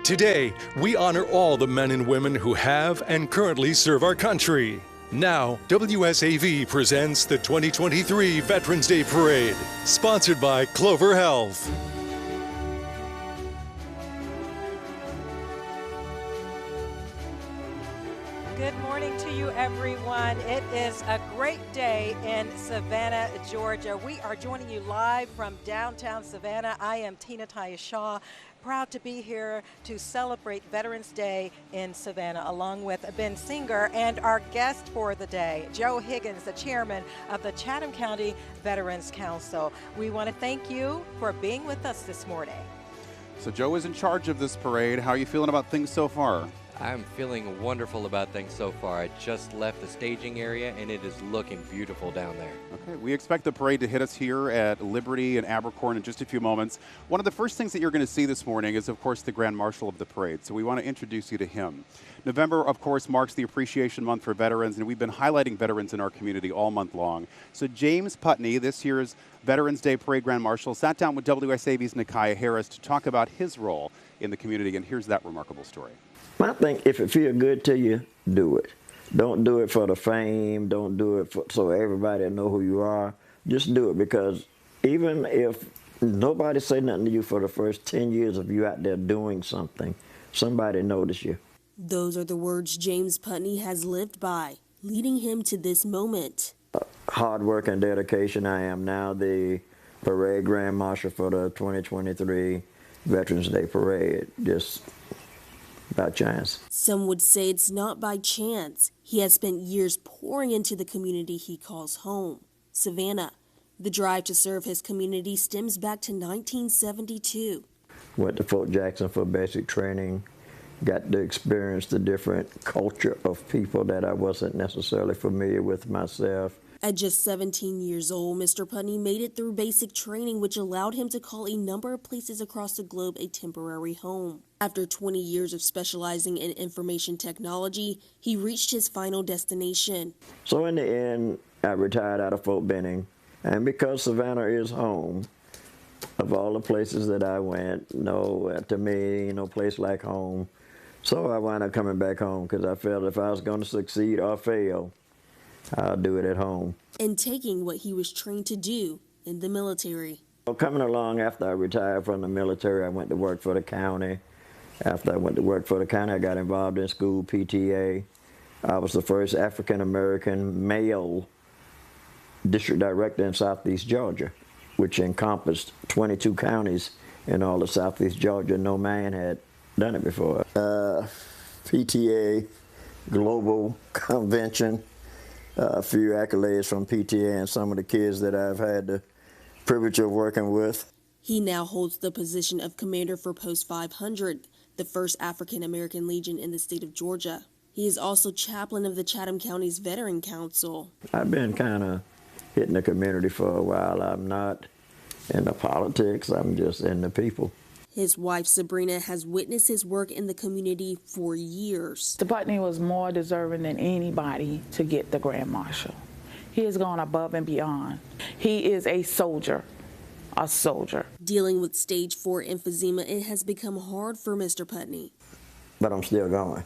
Today, we honor all the men and women who have and currently serve our country. Now, WSAV presents the 2023 Veterans Day Parade, sponsored by Clover Health. Good morning to you, everyone. It is a great day in Savannah, Georgia. We are joining you live from downtown Savannah. I am Tina Shaw, proud to be here to celebrate Veterans Day in Savannah, along with Ben Singer and our guest for the day, Joe Higgins, the chairman of the Chatham County Veterans Council. We want to thank you for being with us this morning. So Joe is in charge of this parade. How are you feeling about things so far? I'm feeling wonderful about things so far. I just left the staging area and it is looking beautiful down there. Okay, we expect the parade to hit us here at Liberty and Abercorn in just a few moments. One of the first things that you're going to see this morning is, of course, the Grand Marshal of the parade. So we want to introduce you to him. November, of course, marks the Appreciation Month for veterans, and we've been highlighting veterans in our community all month long. So James Putney, this year's Veterans Day Parade Grand Marshal, sat down with WSAV's Nikiah Harris to talk about his role in the community, and here's that remarkable story. I think if it feels good to you, do it. Don't do it for the fame. Don't do it so everybody know who you are. Just do it, because even if nobody say nothing to you for the first 10 years of you out there doing something, somebody notice you. Those are the words James Putney has lived by, leading him to this moment. Hard work and dedication. I am now the Parade Grand Marshal for the 2023 Veterans Day Parade. Just by chance. Some would say it's not by chance. He has spent years pouring into the community he calls home, Savannah. The drive to serve his community stems back to 1972. Went to Fort Jackson for basic training. Got to experience the different culture of people that I wasn't necessarily familiar with myself. At just 17 years old, Mr. Putney made it through basic training, which allowed him to call a number of places across the globe a temporary home. After 20 years of specializing in information technology, he reached his final destination. So in the end, I retired out of Fort Benning, and because Savannah is home, of all the places that I went, to me, no place like home. So I wound up coming back home, because I felt if I was going to succeed or fail, I'll do it at home. And taking what he was trained to do in the military. Well, coming along after I retired from the military, I went to work for the county. After I went to work for the county, I got involved in school PTA. I was the first African-American male district director in Southeast Georgia, which encompassed 22 counties in all of Southeast Georgia. No man had done it before. PTA Global Convention. A few accolades from PTA and some of the kids that I've had the privilege of working with. He now holds the position of commander for Post 500, the first African-American Legion in the state of Georgia. He is also chaplain of the Chatham County's Veteran Council. I've been kind of hitting the community for a while. I'm not in the politics, I'm just in the people. His wife, Sabrina, has witnessed his work in the community for years. Mr. Putney was more deserving than anybody to get the Grand Marshal. He has gone above and beyond. He is a soldier. A soldier. Dealing with stage 4 emphysema, it has become hard for Mr. Putney. But I'm still going.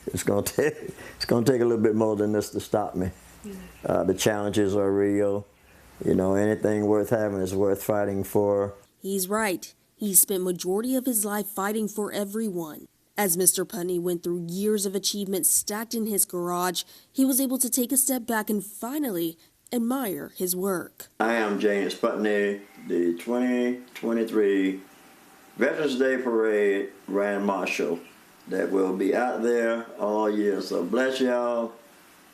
It's going to take a little bit more than this to stop me. The challenges are real. Anything worth having is worth fighting for. He's right. He spent majority of his life fighting for everyone. As Mr. Putney went through years of achievements stacked in his garage, he was able to take a step back and finally admire his work. I am James Putney, the 2023 Veterans Day Parade Grand Marshal that will be out there all year. So bless y'all,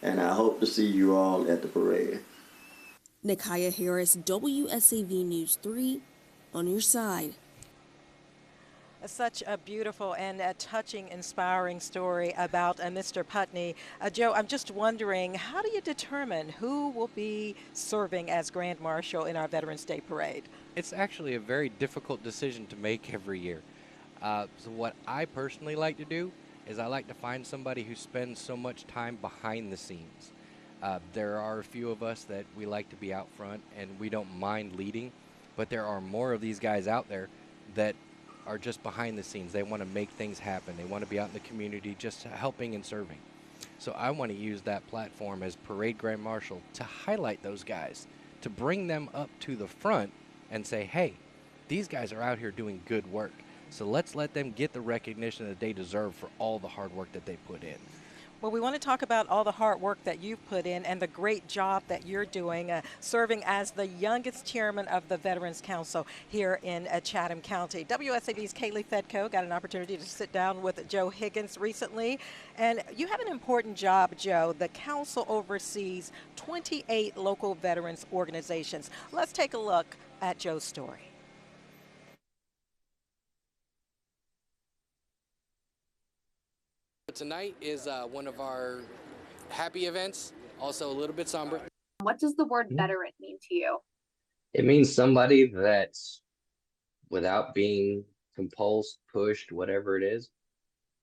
and I hope to see you all at the parade. Nikiah Harris, WSAV News 3, on your side. Such a beautiful and a touching, inspiring story about Mr. Putney. Joe, I'm just wondering, how do you determine who will be serving as Grand Marshal in our Veterans Day Parade? It's actually a very difficult decision to make every year. So what I personally like to do is I like to find somebody who spends so much time behind the scenes. There are a few of us that we like to be out front and we don't mind leading, but there are more of these guys out there that are just behind the scenes. They want to make things happen. They want to be out in the community just helping and serving. So I want to use that platform as Parade Grand Marshal to highlight those guys, to bring them up to the front and say, hey, these guys are out here doing good work. So let's let them get the recognition that they deserve for all the hard work that they put in. Well, we want to talk about all the hard work that you've put in and the great job that you're doing, serving as the youngest chairman of the Veterans Council here in Chatham County. WSAV's Kaylee Fedko got an opportunity to sit down with Joe Higgins recently. And you have an important job, Joe. The council oversees 28 local veterans organizations. Let's take a look at Joe's story. Tonight is one of our happy events, also a little bit somber. What does the word veteran mean to you? It means somebody that, without being compulsed, pushed, whatever it is,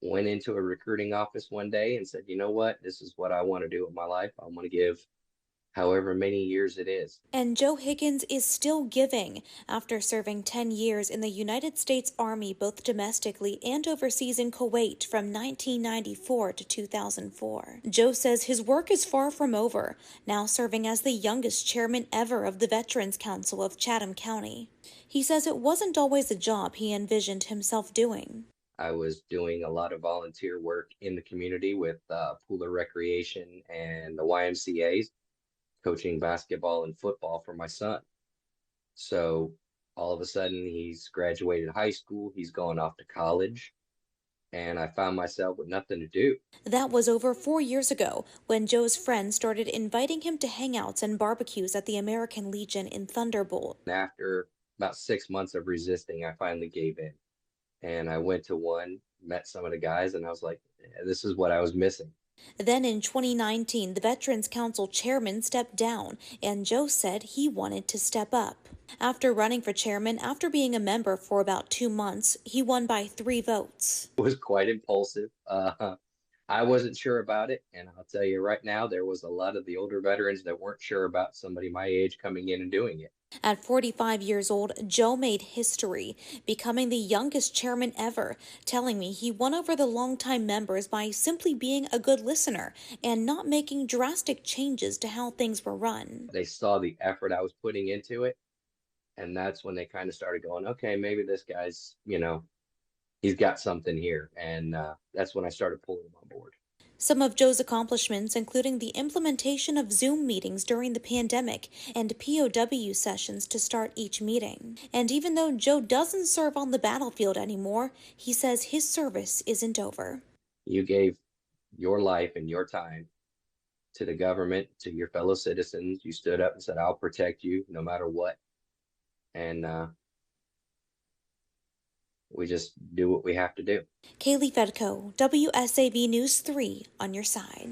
went into a recruiting office one day and said, you know what, this is what I want to do with my life. I want to give however many years it is. And Joe Higgins is still giving after serving 10 years in the United States Army, both domestically and overseas in Kuwait from 1994 to 2004. Joe says his work is far from over, now serving as the youngest chairman ever of the Veterans Council of Chatham County. He says it wasn't always a job he envisioned himself doing. I was doing a lot of volunteer work in the community with Pooler Recreation and the YMCA's, coaching basketball and football for my son. So all of a sudden he's graduated high school, he's gone off to college, and I found myself with nothing to do. That was over 4 years ago when Joe's friends started inviting him to hangouts and barbecues at the American Legion in Thunderbolt. After about 6 months of resisting, I finally gave in. And I went to one, met some of the guys, and I was like, this is what I was missing. Then in 2019, the Veterans Council chairman stepped down, and Joe said he wanted to step up. After running for chairman, after being a member for about 2 months, he won by 3 votes. It was quite impulsive. I wasn't sure about it, and I'll tell you right now, there was a lot of the older veterans that weren't sure about somebody my age coming in and doing it. At 45 years old, Joe made history, becoming the youngest chairman ever, telling me he won over the longtime members by simply being a good listener and not making drastic changes to how things were run. They saw the effort I was putting into it, and that's when they kind of started going, okay, maybe this guy's, he's got something here. And that's when I started pulling him on board. Some of Joe's accomplishments, including the implementation of Zoom meetings during the pandemic and POW sessions to start each meeting. And even though Joe doesn't serve on the battlefield anymore, he says his service isn't over. You gave your life and your time to the government, to your fellow citizens. You stood up and said, I'll protect you no matter what. And we just do what we have to do. Kaylee Fedko, WSAV News 3, on your side.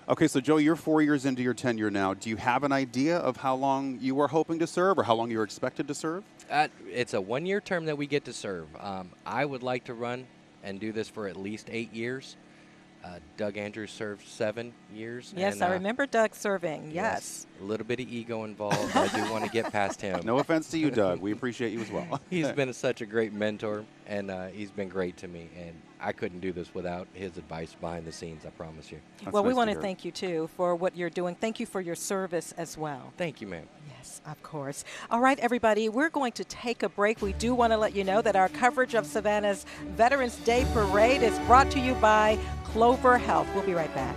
Okay, so Joe, you're 4 years into your tenure now. Do you have an idea of how long you were hoping to serve or how long you were expected to serve? It's a 1-year term that we get to serve. I would like to run and do this for at least 8 years. Doug Andrews served 7 years. Yes, and, I remember Doug serving, yes. A little bit of ego involved. I do want to get past him. No offense to you, Doug. We appreciate you as well. He's been such a great mentor, and he's been great to me. And I couldn't do this without his advice behind the scenes, I promise you. Well, we want to thank you, too, for what you're doing. Thank you for your service as well. Thank you, ma'am. Yes, of course. All right, everybody, we're going to take a break. We do want to let you know that our coverage of Savannah's Veterans Day Parade is brought to you by Clover Health. We'll be right back.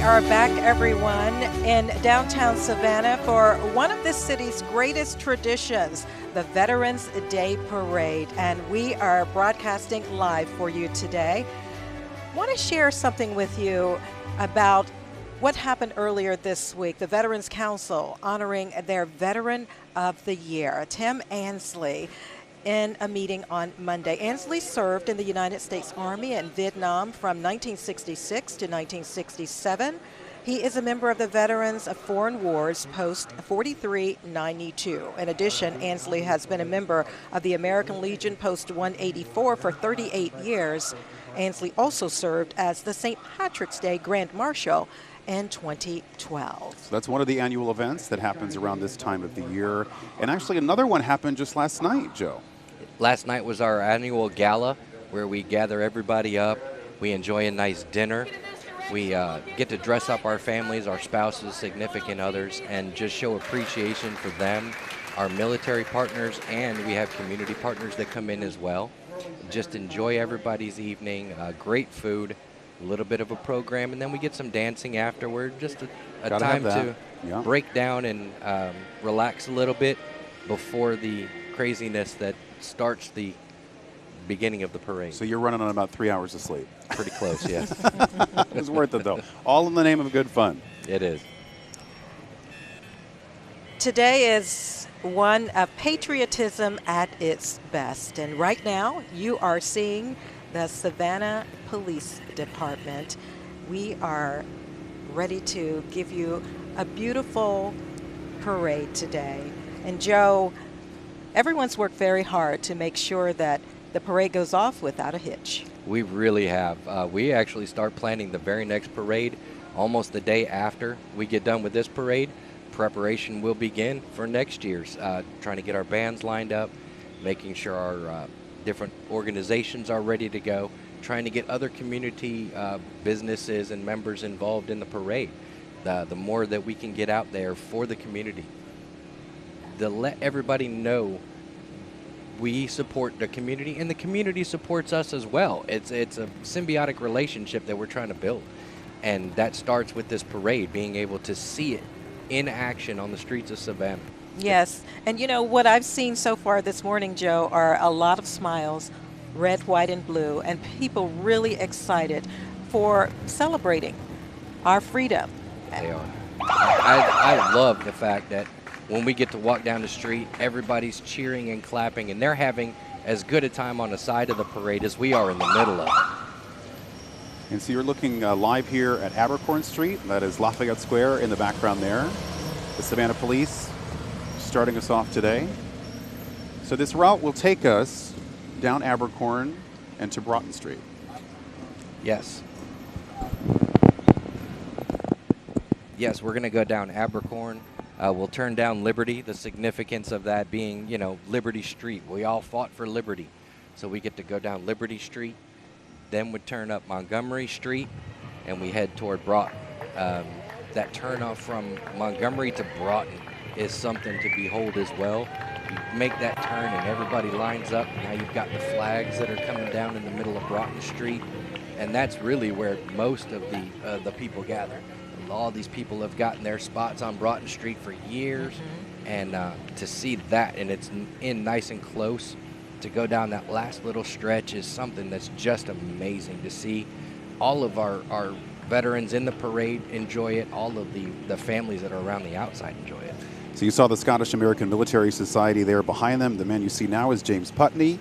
are back, everyone, in downtown Savannah for one of this city's greatest traditions, the Veterans Day Parade. And we are broadcasting live for you today. I want to share something with you about what happened earlier this week. The Veterans Council honoring their Veteran of the Year, Tim Ansley, in a meeting on Monday. Ansley served in the United States Army in Vietnam from 1966 to 1967. He is a member of the Veterans of Foreign Wars Post 4392. In addition, Ansley has been a member of the American Legion Post 184 for 38 years. Ansley also served as the St. Patrick's Day Grand Marshal in 2012. So that's one of the annual events that happens around this time of the year. And actually another one happened just last night, Joe. Last night was our annual gala where we gather everybody up. We enjoy a nice dinner. We get to dress up our families, our spouses, significant others, and just show appreciation for them, our military partners, and we have community partners that come in as well. Just enjoy everybody's evening, great food, a little bit of a program, and then we get some dancing afterward. Just a time to break down and relax a little bit before the craziness that starts the beginning of the parade. So you're running on about 3 hours of sleep. Pretty close, yes. It's worth it, though. All in the name of good fun. It is. Today is one of patriotism at its best. And right now, you are seeing the Savannah Police Department. We are ready to give you a beautiful parade today. And Joe, everyone's worked very hard to make sure that the parade goes off without a hitch. We really have. We actually start planning the very next parade almost the day after we get done with this parade. Preparation will begin for next year's, trying to get our bands lined up, making sure our different organizations are ready to go, trying to get other community businesses and members involved in the parade. The more that we can get out there for the community, to let everybody know we support the community and the community supports us as well. It's a symbiotic relationship that we're trying to build, and that starts with this parade, being able to see it in action on the streets of Savannah. Yes, and you know what I've seen so far this morning, Joe, are a lot of smiles, red, white, and blue, and people really excited for celebrating our freedom. They are. I love the fact that when we get to walk down the street, everybody's cheering and clapping, and they're having as good a time on the side of the parade as we are in the middle of it. And so you're looking live here at Abercorn Street. That is Lafayette Square in the background there. The Savannah Police starting us off today. So this route will take us down Abercorn and to Broughton Street. Yes. Yes, we're going to go down Abercorn. We'll turn down Liberty, the significance of that being, you know, Liberty Street. We all fought for liberty. So we get to go down Liberty Street, then we turn up Montgomery Street, and we head toward Broughton. That turnoff from Montgomery to Broughton is something to behold as well. You make that turn and everybody lines up. Now you've got the flags that are coming down in the middle of Broughton Street, and that's really where most of the people gather. All these people have gotten their spots on Broughton Street for years, and to see that, and it's in nice and close, to go down that last little stretch is something that's just amazing to see. All of our veterans in the parade enjoy it. All of the families that are around the outside enjoy it. So you saw the Scottish American Military Society there behind them. The man you see now is James Putney,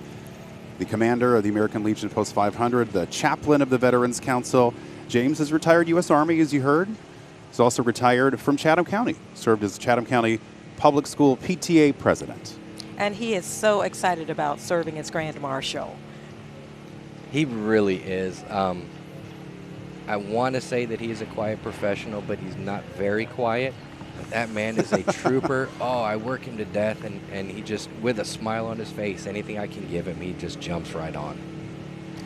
the commander of the American Legion Post 500, the chaplain of the Veterans Council. James is retired U.S. Army, as you heard. He's also retired from Chatham County, served as Chatham County Public School PTA president. And he is so excited about serving as Grand Marshal. He really is. I want to say that he is a quiet professional, but he's not very quiet. But that man is a trooper. Oh, I work him to death, and he just, with a smile on his face, anything I can give him, he just jumps right on.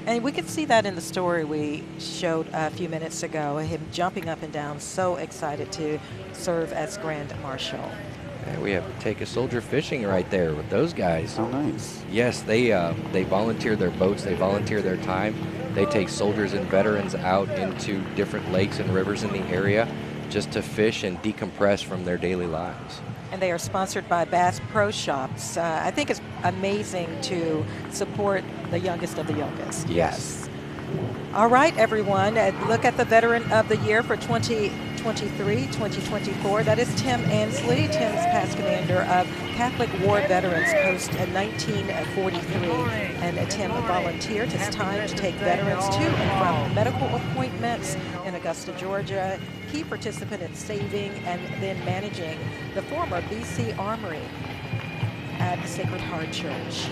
And we could see that in the story we showed a few minutes ago, him jumping up and down, so excited to serve as Grand Marshal. And we have Take a Soldier fishing right there with those guys. Oh, nice. Yes, they volunteer their boats, they volunteer their time. They take soldiers and veterans out into different lakes and rivers in the area just to fish and decompress from their daily lives. And they are sponsored by Bass Pro Shops. I think it's amazing to support the youngest of the youngest. Yes. All right, everyone, look at the Veteran of the Year for 2023-2024. That is Tim Ansley. Tim is past commander of Catholic War Veterans Post in 1943. And Tim volunteered his time to take veterans to and from medical appointments in Augusta, Georgia. Key participant in saving and then managing the former BC Armory at the Sacred Heart Church.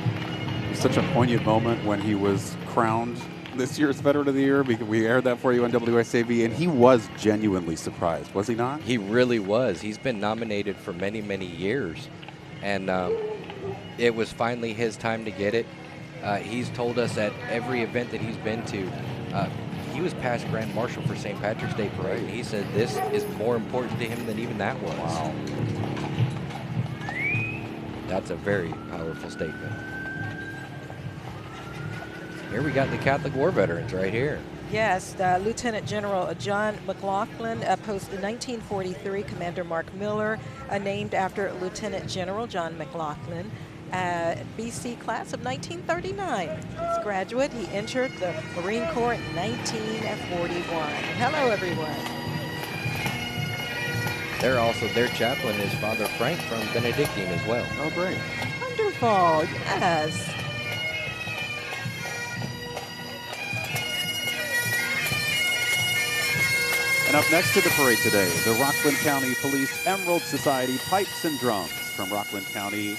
It was such a poignant moment when he was crowned this year's Veteran of the Year, because we aired that for you on WSAV, and he was genuinely surprised, was he not? He really was. He's been nominated for many, many years, and it was finally his time to get it. He's told us at every event that he's been to, he was past Grand Marshal for St. Patrick's Day Parade, and he said this is more important to him than even that was. Wow. That's a very powerful statement. Here we got the Catholic War Veterans right here. Yes, Lieutenant General John McLaughlin, post in 1943, Commander Mark Miller, named after Lieutenant General John McLaughlin, BC class of 1939. He's a graduate. He entered the Marine Corps in 1941. Hello, everyone. They're also, their chaplain is Father Frank from Benedictine as well. Oh, great. Wonderful, yes. And up next to the parade today, the Rockland County Police Emerald Society Pipes and Drums from Rockland County,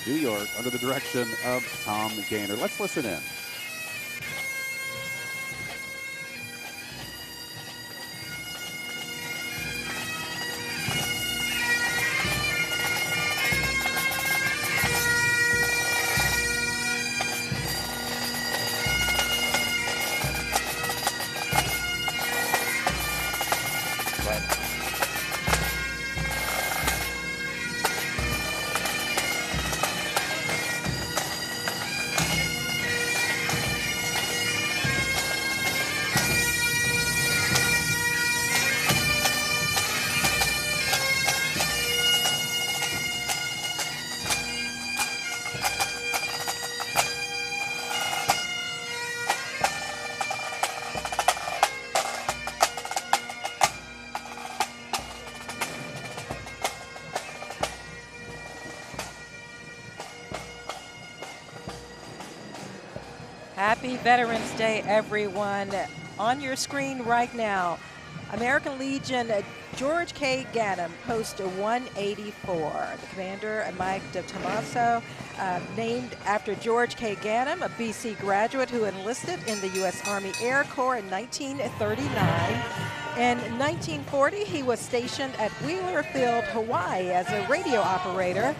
New York, under the direction of Tom Gaynor. Let's listen in. Happy Veterans Day, everyone. On your screen right now, American Legion George K. Ganem, post 184. The commander, Mike DeTomaso, named after George K. Ganem, a BC graduate who enlisted in the U.S. Army Air Corps in 1939. In 1940, he was stationed at Wheeler Field, Hawaii as a radio operator.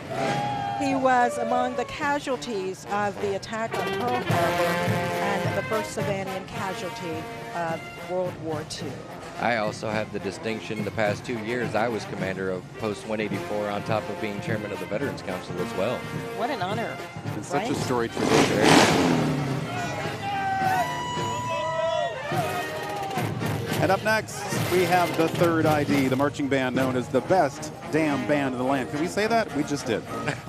He was among the casualties of the attack on Pearl Harbor and the first Savannah casualty of World War II. I also have the distinction the past 2 years I was commander of Post 184 on top of being chairman of the Veterans Council as well. What an honor. It's right? such a storied tradition. And up next, we have the Third ID, the marching band known as the best damn band in the land. Can we say that? We just did.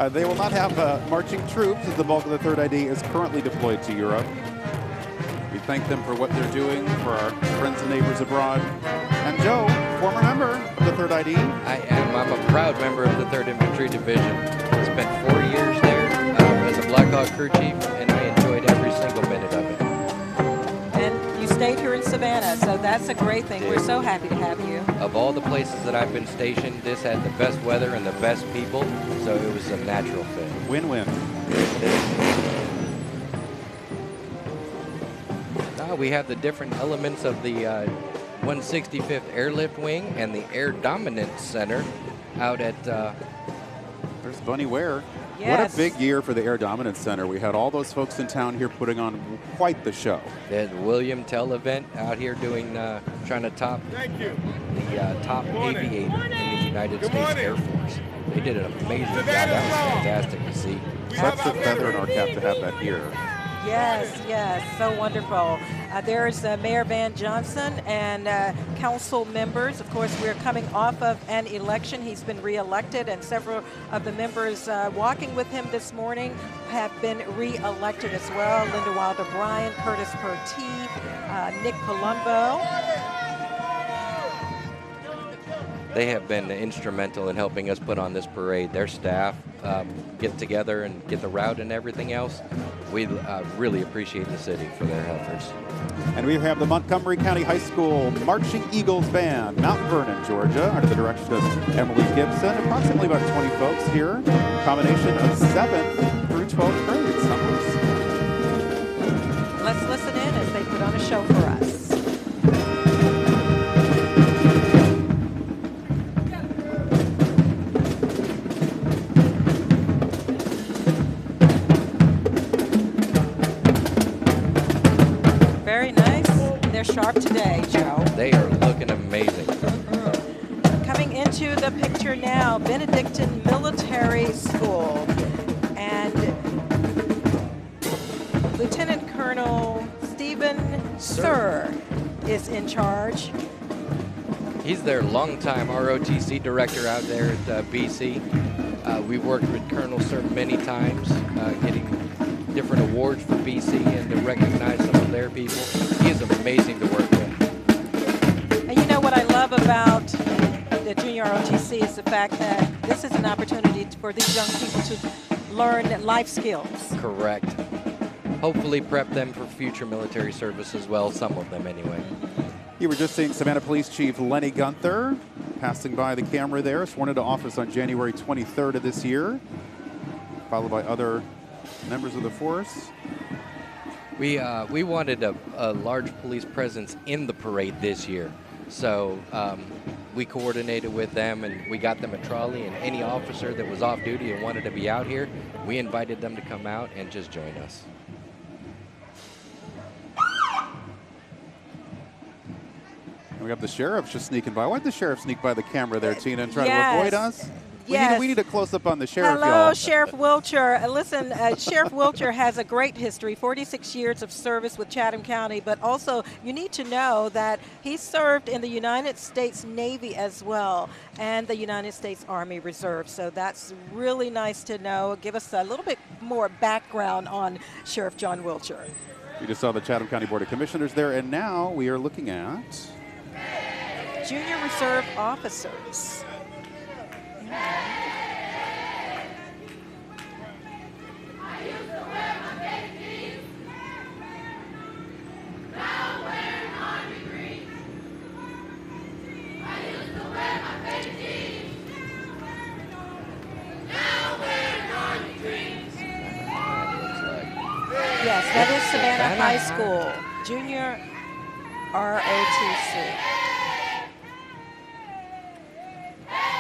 They will not have marching troops, as the bulk of the Third ID is currently deployed to Europe. We thank them for what they're doing for our friends and neighbors abroad. And Joe, former member of the Third ID. I am. I'm a proud member of the 3rd Infantry Division. Spent 4 years there as a Black Hawk crew chief, and I enjoyed every single minute of it. And you stayed here in Savannah, so that's a great thing. We're so happy to have you. Of all the places that I've been stationed, this had the best weather and the best people, so it was a natural fit. Win-win. Now we have the different elements of the 165th Airlift Wing and the Air Dominance Center out at... There's Bunny Ware. Yes. What a big year for the Air Dominance Center. We had all those folks in town here putting on quite the show. They had the William Tell event out here doing, trying to top the top aviator in the United States Air Force. They did an amazing job. That was fantastic to see. Such a feather in our cap to have that here. Yes, yes, so wonderful. There's Mayor Van Johnson and council members. Of course, we're coming off of an election. He's been reelected, and several of the members walking with him this morning have been reelected as well. Linda Wilder Bryan, Curtis Pertee, Nick Palumbo. They have been instrumental in helping us put on this parade. Their staff get together and get the route and everything else. We really appreciate the city for their efforts. And we have the Montgomery County High School Marching Eagles Band, Mount Vernon, Georgia, under the direction of Emily Gibson. Approximately about 20 folks here. Combination of 7th through 12th grades. Let's listen in as they put on a show for us. Very nice. They're sharp today, Joe. They are looking amazing. Coming into the picture now, Benedictine Military School. And Lieutenant Colonel Stephen Sir is in charge. He's their longtime ROTC director out there at BC. We've worked with Colonel Sir many times, getting different awards for BC and to recognize some of their people. He is amazing to work with. And you know what I love about the Junior ROTC is the fact that this is an opportunity for these young people to learn life skills. Correct. Hopefully prep them for future military service as well, some of them anyway. You were just seeing Savannah Police Chief Lenny Gunther passing by the camera there, sworn into office on January 23rd of this year, followed by other members of the force. We wanted a large police presence in the parade this year, so we coordinated with them and we got them a trolley, and any officer that was off duty and wanted to be out here, we invited them to come out and just join us. And we have the sheriff just sneaking by. Why did the sheriff sneak by the camera there, Tina, and try Yes. to avoid us? Yes. We need a close-up on the sheriff, Hello, y'all. Sheriff Wilcher. Listen, Sheriff Wilcher has a great history, 46 years of service with Chatham County, but also you need to know that he served in the United States Navy as well and the United States Army Reserve. So that's really nice to know. Give us a little bit more background on Sheriff John Wilcher. We just saw the Chatham County Board of Commissioners there, and now we are looking at Junior Reserve officers. Yes, that is Savannah High School, Junior ROTC.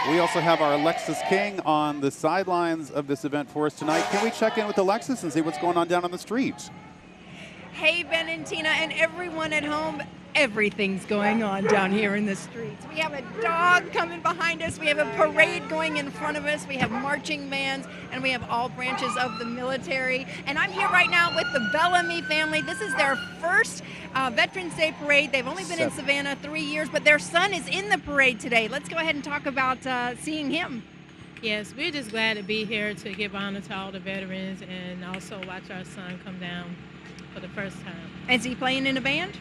We also have our Alexis King on the sidelines of this event for us tonight. Can we check in with Alexis and see what's going on down on the street? Hey, Ben and Tina and everyone at home. Everything's going on down here in the streets. We have a dog coming behind us. We have a parade going in front of us. We have marching bands, and we have all branches of the military. And I'm here right now with the Bellamy family. This is their first Veterans Day parade. They've only been in Savannah 3 years, but their son is in the parade today. Let's go ahead and talk about seeing him. Yes, we're just glad to be here to give honor to all the veterans and also watch our son come down for the first time. Is he playing in a band?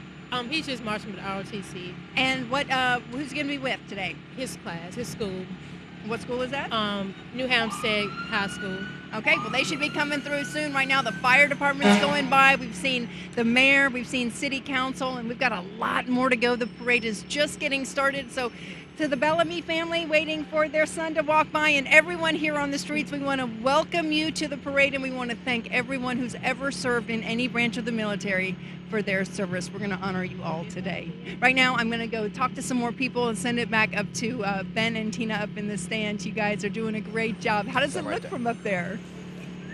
He's just marching with ROTC. And what? Who's going to be with today? His class, his school. What school is that? New Hampstead High School. Okay, well, they should be coming through soon. Right now, the fire department's going by. We've seen the mayor, we've seen city council, and we've got a lot more to go. The parade is just getting started. So to the Bellamy family waiting for their son to walk by, and everyone here on the streets, we want to welcome you to the parade, and we want to thank everyone who's ever served in any branch of the military for their service. We're going to honor you all today. Right now, I'm going to go talk to some more people and send it back up to Ben and Tina up in the stands. You guys are doing a great job. How does it look from up there?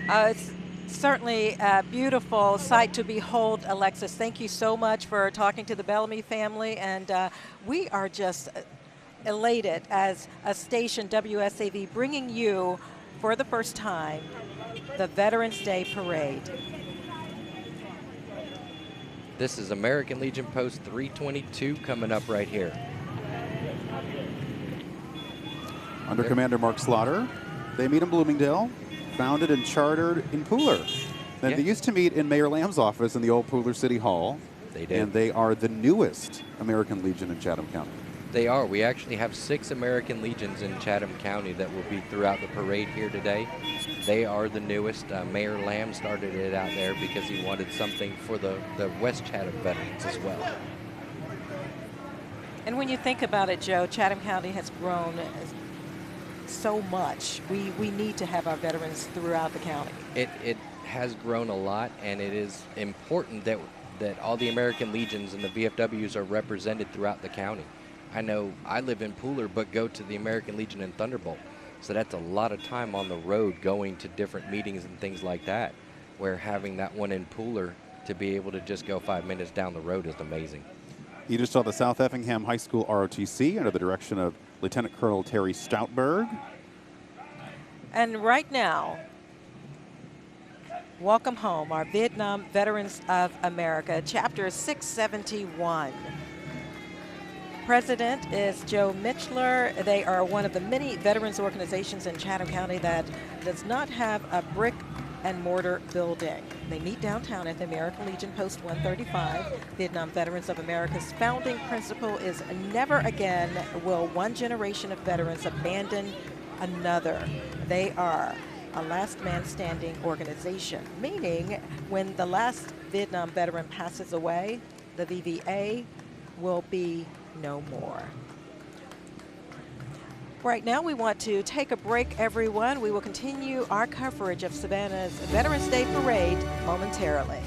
It's certainly a beautiful sight to behold, Alexis. Thank you so much for talking to the Bellamy family, and we are just elated as a station, WSAV, bringing you for the first time the Veterans Day Parade. This is American Legion Post 322 coming up right here. Under Commander Mark Slaughter, they meet in Bloomingdale, founded and chartered in Pooler. Then they used to meet in Mayor Lamb's office in the old Pooler City Hall. They did. And they are the newest American Legion in Chatham County. They are. We actually have 6 American Legions in Chatham County that will be throughout the parade here today. They are the newest. Mayor Lamb started it out there because he wanted something for the West Chatham veterans as well. And when you think about it, Joe, Chatham County has grown so much. We need to have our veterans throughout the county. It has grown a lot, and it is important that all the American Legions and the VFWs are represented throughout the county. I know I live in Pooler, but go to the American Legion in Thunderbolt. So that's a lot of time on the road going to different meetings and things like that, where having that one in Pooler to be able to just go 5 minutes down the road is amazing. You just saw the South Effingham High School ROTC under the direction of Lieutenant Colonel Terry Stoutberg. And right now, welcome home, our Vietnam Veterans of America, Chapter 671. President is Joe Mitchler. They are one of the many veterans organizations in Chatham County that does not have a brick and mortar building. They meet downtown at the American Legion Post 135. Vietnam Veterans of America's founding principle is never again will one generation of veterans abandon another. They are a last man standing organization, meaning when the last Vietnam veteran passes away, the VVA will be no more. Right now, we want to take a break, everyone. We will continue our coverage of Savannah's Veterans Day Parade momentarily.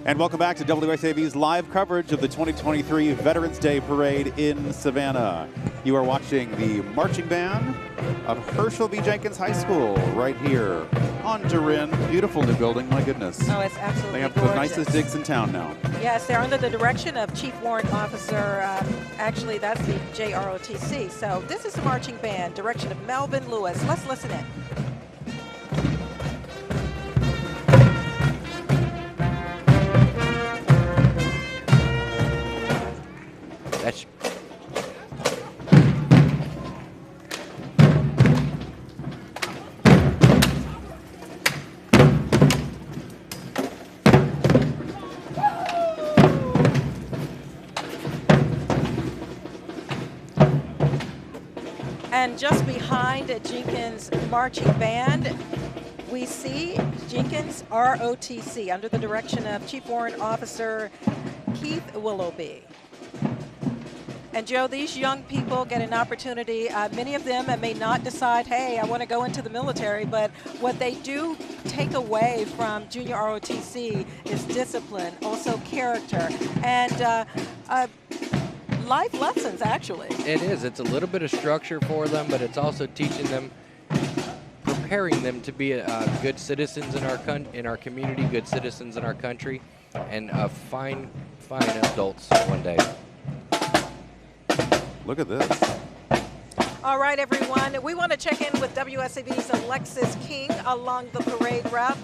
And welcome back to WSAV's live coverage of the 2023 Veterans Day Parade in Savannah. You are watching the marching band of Herschel V. Jenkins High School right here on Durin. Beautiful new building, my goodness. Oh, it's absolutely They have gorgeous. the nicest digs in town now. Yes, they're under the direction of Chief Warrant Officer, actually that's the JROTC. So this is the marching band, direction of Melvin Lewis. Let's listen in. And just behind Jenkins' marching band, we see Jenkins ROTC under the direction of Chief Warrant Officer Keith Willoughby. And Joe, these young people get an opportunity. Many of them may not decide, hey, I want to go into the military, but what they do take away from junior ROTC is discipline, also character, and life lessons, actually. It is. It's a little bit of structure for them, but it's also teaching them, preparing them to be good citizens in our community, good citizens in our country, and fine adults one day. Look at this. All right, everyone. We want to check in with WSAV's Alexis King along the parade route.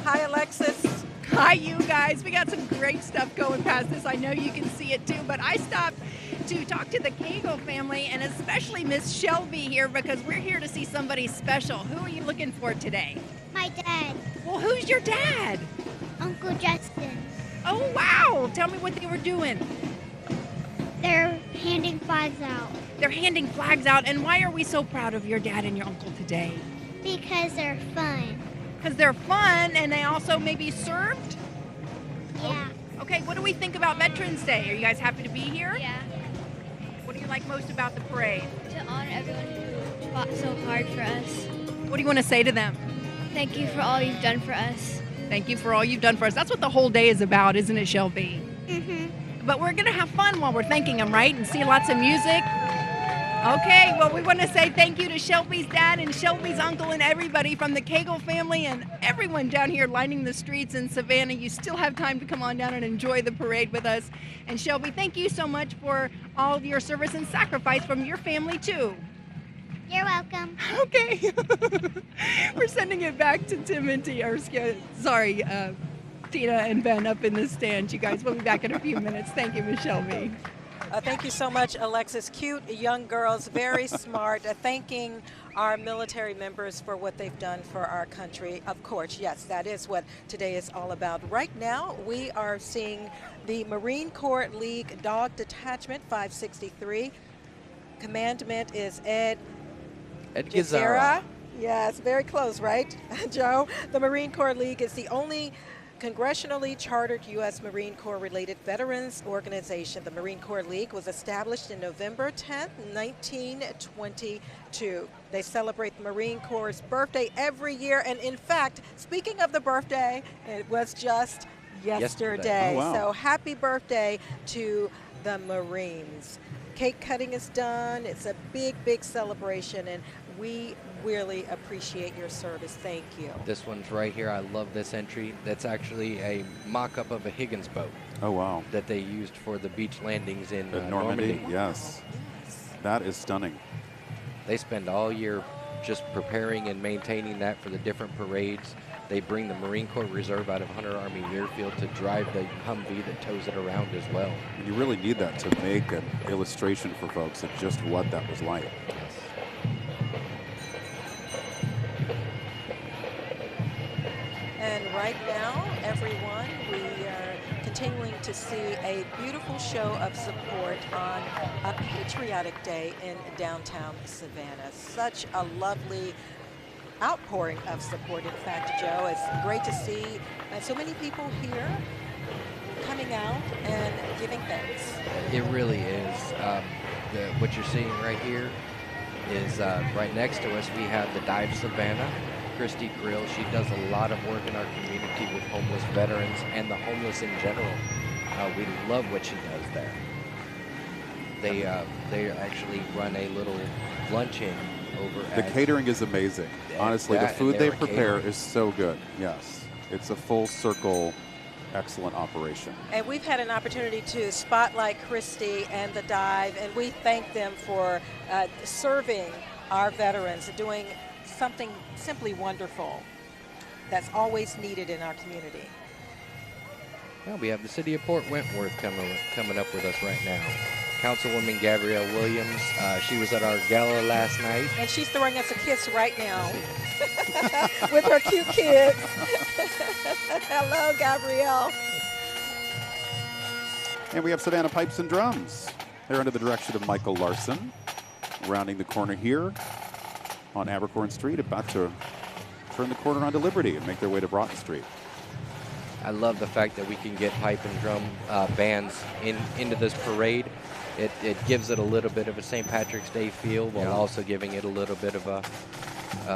Hi, Alexis. Hi, you guys. We got some great stuff going past this. I know you can see it too, but I stopped to talk to the Cagle family and especially Miss Shelby here because we're here to see somebody special. Who are you looking for today? My dad. Well, who's your dad? Uncle Justin. Oh, wow. Tell me what they were doing. They're handing flags out. They're handing flags out. And why are we so proud of your dad and your uncle today? Because they're fun. Because they're fun and they also maybe served? Yeah. Okay, what do we think about Veterans Day? Are you guys happy to be here? Yeah. What do you like most about the parade? To honor everyone who fought so hard for us. What do you want to say to them? Thank you for all you've done for us. Thank you for all you've done for us. That's what the whole day is about, isn't it, Shelby? Mm-hmm. But we're going to have fun while we're thanking them, right? And see lots of music. Okay, well, we want to say thank you to Shelby's dad and Shelby's uncle and everybody from the Cagle family and everyone down here lining the streets in Savannah. You still have time to come on down and enjoy the parade with us. And Shelby, thank you so much for all of your service and sacrifice from your family, too. You're welcome. Okay. We're sending it back to Tim and Tina, Tina and Ben up in the stand. You guys, we'll be back in a few minutes. Thank you, Miss Shelby. Thank you so much, Alexis. Cute young girls, very smart. Thanking our military members for what they've done for our country. Of course, yes, that is what today is all about. Right now, we are seeing the Marine Corps League Dog Detachment 563. Commandment is Ed Gizera. Yes, very close, right, Joe? The Marine Corps League is the only congressionally chartered U.S. Marine Corps related veterans organization. The Marine Corps League was established in November 10, 1922. They celebrate the Marine Corps' birthday every year. And in fact, speaking of the birthday, it was just yesterday. Oh, wow. So happy birthday to the Marines. Cake cutting is done. It's a big, big celebration, and we really appreciate your service. Thank you. This one's right here. I love this entry. That's actually a mock-up of a Higgins boat. Oh, wow. That they used for the beach landings in Normandy. Yes. That is stunning. They spend all year just preparing and maintaining that for the different parades. They bring the Marine Corps Reserve out of Hunter Army Airfield to drive the Humvee that tows it around as well. And you really need that to make an illustration for folks of just what that was like. And right now, everyone, we are continuing to see a beautiful show of support on a patriotic day in downtown Savannah. Such a lovely outpouring of support. In fact, Joe, it's great to see so many people here coming out and giving thanks. It really is. What you're seeing right here is right next to us, we have the Dive Savannah. Christy Grill, she does a lot of work in our community with homeless veterans and the homeless in general. We love what she does there. They actually run a little luncheon over The catering is amazing. Honestly, the food they prepare is so good. Yes. It's a full circle, excellent operation. And we've had an opportunity to spotlight Christy and the Dive, and we thank them for serving our veterans, doing something simply wonderful that's always needed in our community. Well, we have the City of Port Wentworth coming up with us right now. Councilwoman Gabrielle Williams, she was at our gala last night. And she's throwing us a kiss right now with her cute kids. Hello, Gabrielle. And we have Savannah Pipes and Drums. They're under the direction of Michael Larson. rounding the corner here on Abercorn Street, about to turn the corner onto Liberty and make their way to Broughton Street. I love the fact that we can get pipe and drum bands into this parade. It gives it a little bit of a St. Patrick's Day feel while also giving it a little bit of a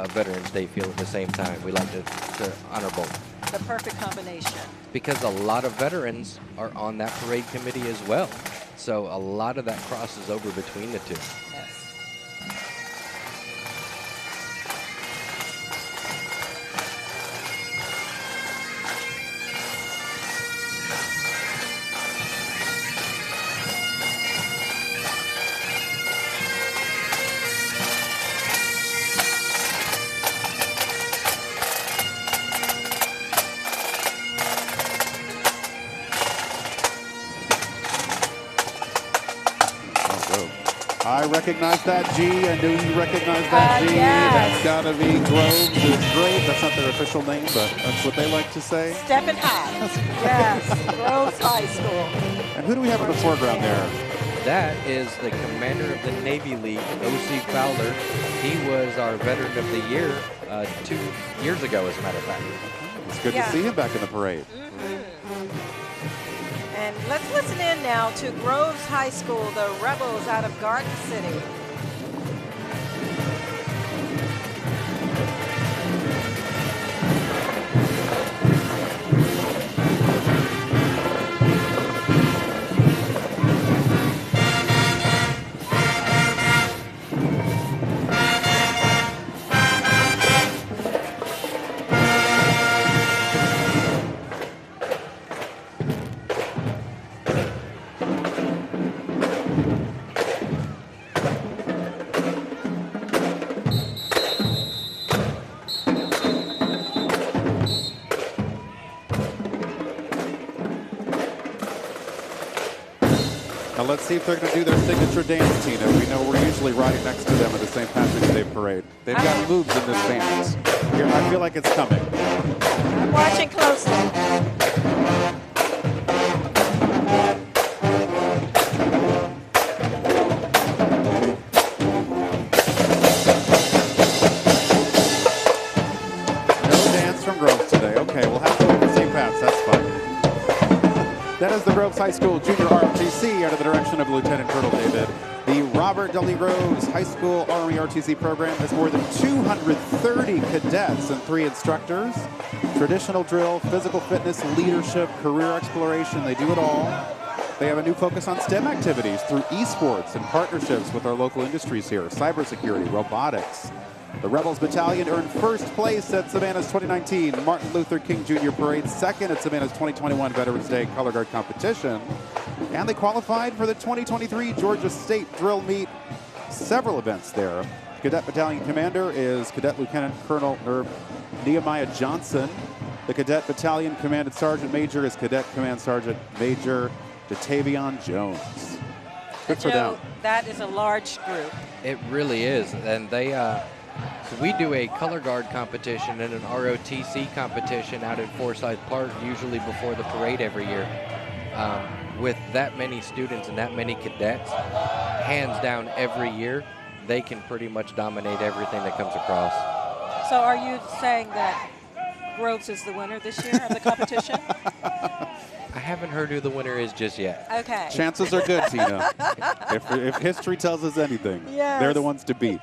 Veterans Day feel at the same time. We like to honor both. The perfect combination. Because a lot of veterans are on that parade committee as well. So a lot of that crosses over between the two. Yes. I recognize that G. I knew you recognized that G. Yes. That's got to be Groves. It's great. That's not their official name, but that's what they like to say. Stepping high. Yes. Groves High School. And who do we have in the foreground there? That is the commander of the Navy League, O.C. Fowler. He was our Veteran of the Year 2 years ago, as a matter of fact. It's good to see him back in the parade. And let's listen in now to Groves High School, the Rebels out of Garden City. Now let's see if they're going to do their signature dance, Tina. We know we're usually riding next to them at the St. Patrick's Day parade. They've got moves in this dance. Here, I feel like it's coming. I'm watching closely. No dance from Groves today. Okay, we'll have to wait for St. Pat's. That's fine. That is the Groves High School Junior ROTC under the direction of Lieutenant Colonel David. The Robert W. Groves High School Army ROTC program has more than 230 cadets and 3 instructors. Traditional drill, physical fitness, leadership, career exploration, they do it all. They have a new focus on STEM activities through esports and partnerships with our local industries here, cybersecurity, robotics. The Rebels Battalion earned first place at Savannah's 2019 Martin Luther King Jr. Parade, second at Savannah's 2021 Veterans Day Color Guard competition, and they qualified for the 2023 Georgia State Drill Meet. Several events there. Cadet Battalion Commander is Cadet Lieutenant Colonel Nehemiah Johnson. The Cadet Battalion Command Sergeant Major is Cadet Command Sergeant Major Jatavion Jones. Good for them. That is a large group. It really is, and they so we do a color guard competition and an ROTC competition out at Forsyth Park, usually before the parade every year. With that many students and that many cadets, hands down every year, they can pretty much dominate everything that comes across. So are you saying that Groves is the winner this year of the competition? I haven't heard who the winner is just yet. Okay. Chances are good, Tina. If history tells us anything, they're the ones to beat.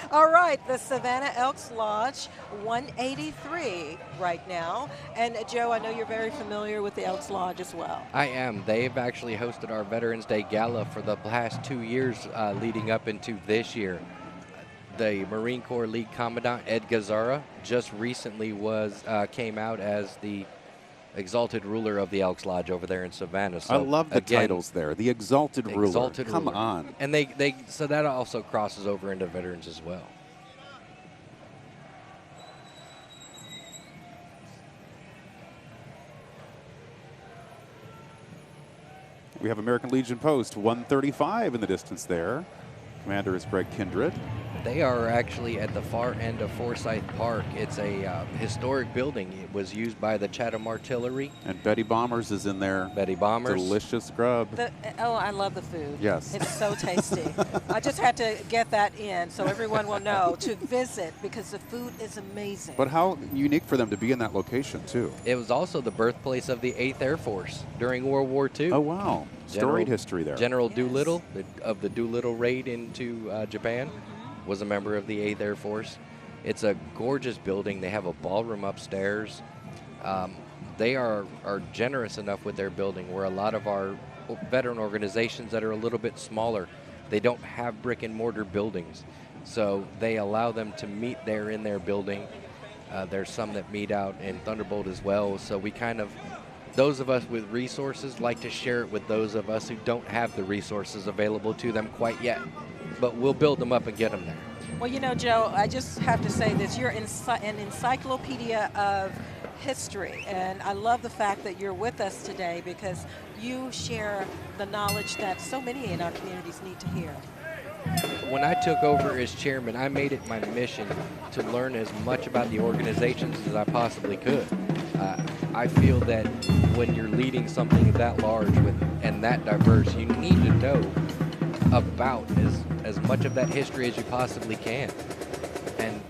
All right, the Savannah Elks Lodge, 183 right now. And Joe, I know you're very familiar with the Elks Lodge as well. I am. They've actually hosted our Veterans Day Gala for the past 2 years leading up into this year. The Marine Corps League Commandant, Ed Gazzara, just recently came out as the Exalted Ruler of the Elks Lodge over there in Savannah. So I love the titles there. The Exalted Ruler. Exalted Come Ruler. on. And so that also crosses over into veterans as well. We have American Legion Post 135 in the distance there. Commander is Greg Kindred. They are actually at the far end of Forsyth Park. It's a historic building. It was used by the Chatham Artillery. And Betty Bombers is in there. Betty Bombers. Delicious grub. Oh, I love the food. Yes. It's so tasty. I just had to get that in so everyone will know to visit because the food is amazing. But how unique for them to be in that location, too. It was also the birthplace of the 8th Air Force during World War II. Oh, wow. Storied history there. General Doolittle, of the Doolittle raid into Japan, was a member of the 8th Air Force. It's a gorgeous building. They have a ballroom upstairs. They are generous enough with their building where a lot of our veteran organizations that are a little bit smaller, they don't have brick and mortar buildings. So they allow them to meet there in their building. There's some that meet out in Thunderbolt as well. So we kind of, those of us with resources like to share it with those of us who don't have the resources available to them quite yet. But we'll build them up and get them there. Well, you know, Joe, I just have to say this. You're an encyclopedia of history, and I love the fact that you're with us today because you share the knowledge that so many in our communities need to hear. When I took over as chairman, I made it my mission to learn as much about the organizations as I possibly could. I feel that when you're leading something that large and that diverse, you need to know about as much of that history as you possibly can. And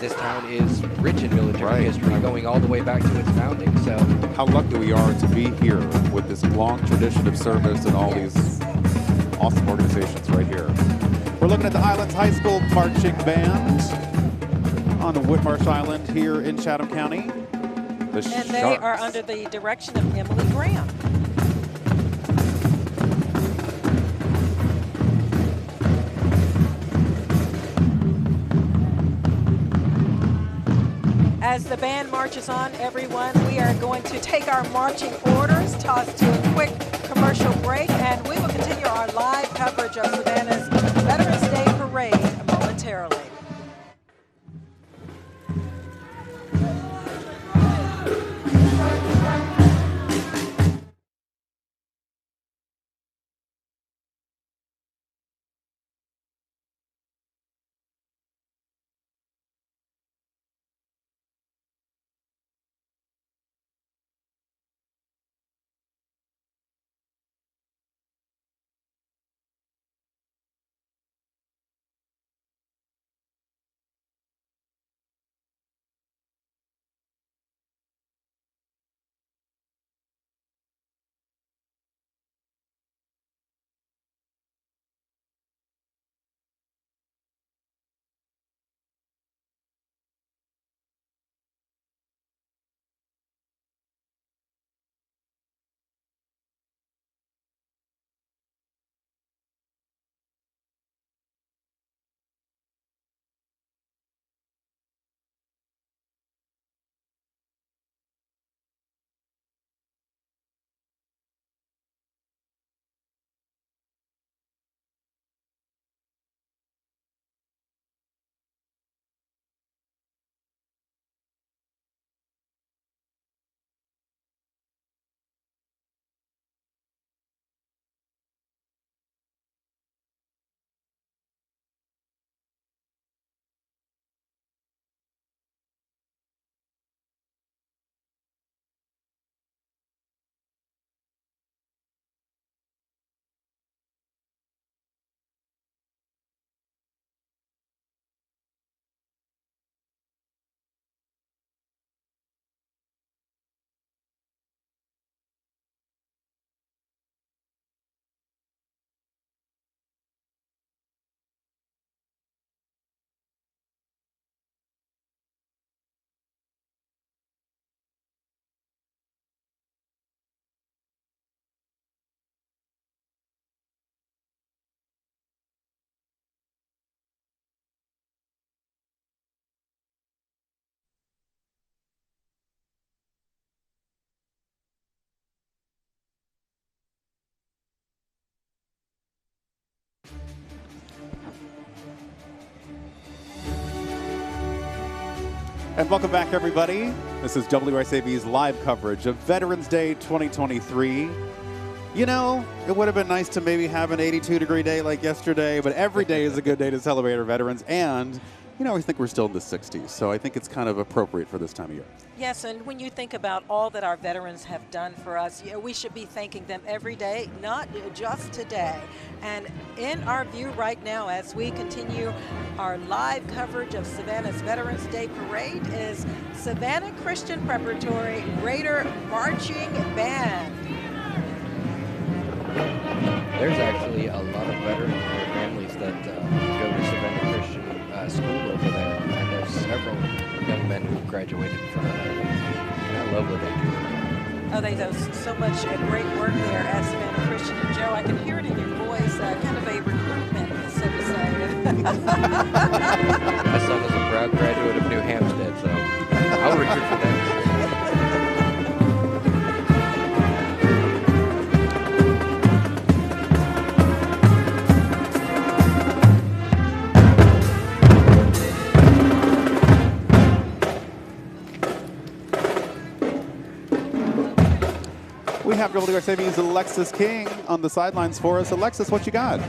this town is rich in military history, going all the way back to its founding. So how lucky we are to be here with this long tradition of service and all these awesome organizations right here. We're looking at the Islands High School Marching Band on the Whitmarsh Island here in Chatham County. And they are under the direction of Emily Graham. As the band marches on, everyone, we are going to take our marching orders, toss to a quick commercial break, and we will continue our live coverage of Savannah's Veterans Day Parade momentarily. And welcome back, everybody. This is WSAV's live coverage of Veterans Day 2023. You know, it would have been nice to maybe have an 82-degree day like yesterday, but every day is a good day to celebrate our veterans. And, you know, I think we're still in the 60s, so I think it's kind of appropriate for this time of year. Yes, and when you think about all that our veterans have done for us, we should be thanking them every day, not just today. And in our view right now, as we continue our live coverage of Savannah's Veterans Day Parade, is Savannah Christian Preparatory Raider Marching Band. There's actually a lot of veterans and their families that go to Savannah Christian School over there, and there's several young men who graduated from there, and I love what they do. Oh, they do so much great work there at Savannah Christian. And Joe, I can hear it in your voice, kind of a recruitment, so to say. My son is a proud graduate of New Hampstead, so I'll recruit for them. We have WSAV's Alexis King on the sidelines for us. Alexis, what you got?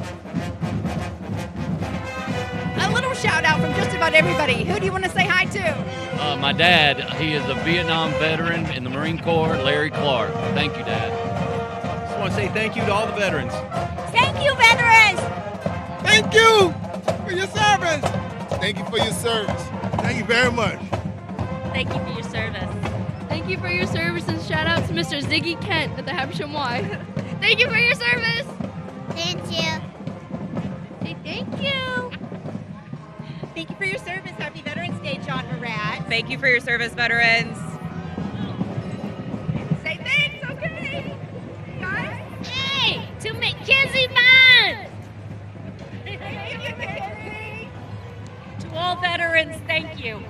A little shout out from just about everybody. Who do you want to say hi to? My dad, he is a Vietnam veteran in the Marine Corps, Larry Clark. Thank you, Dad. Just want to say thank you to all the veterans. Thank you, veterans! Thank you for your service. Thank you for your service. Thank you very much. Thank you for your service. Thank you for your service, and shout out to Mr. Ziggy Kent at the Habersham Y. Thank you for your service. Thank you. Say thank you. Thank you for your service. Happy Veterans Day, John Murat. Thank you for your service, veterans. Say thanks, okay? Guys? Hey, to Mackenzie Bond. Thank you, Mackenzie. To all veterans, thank you.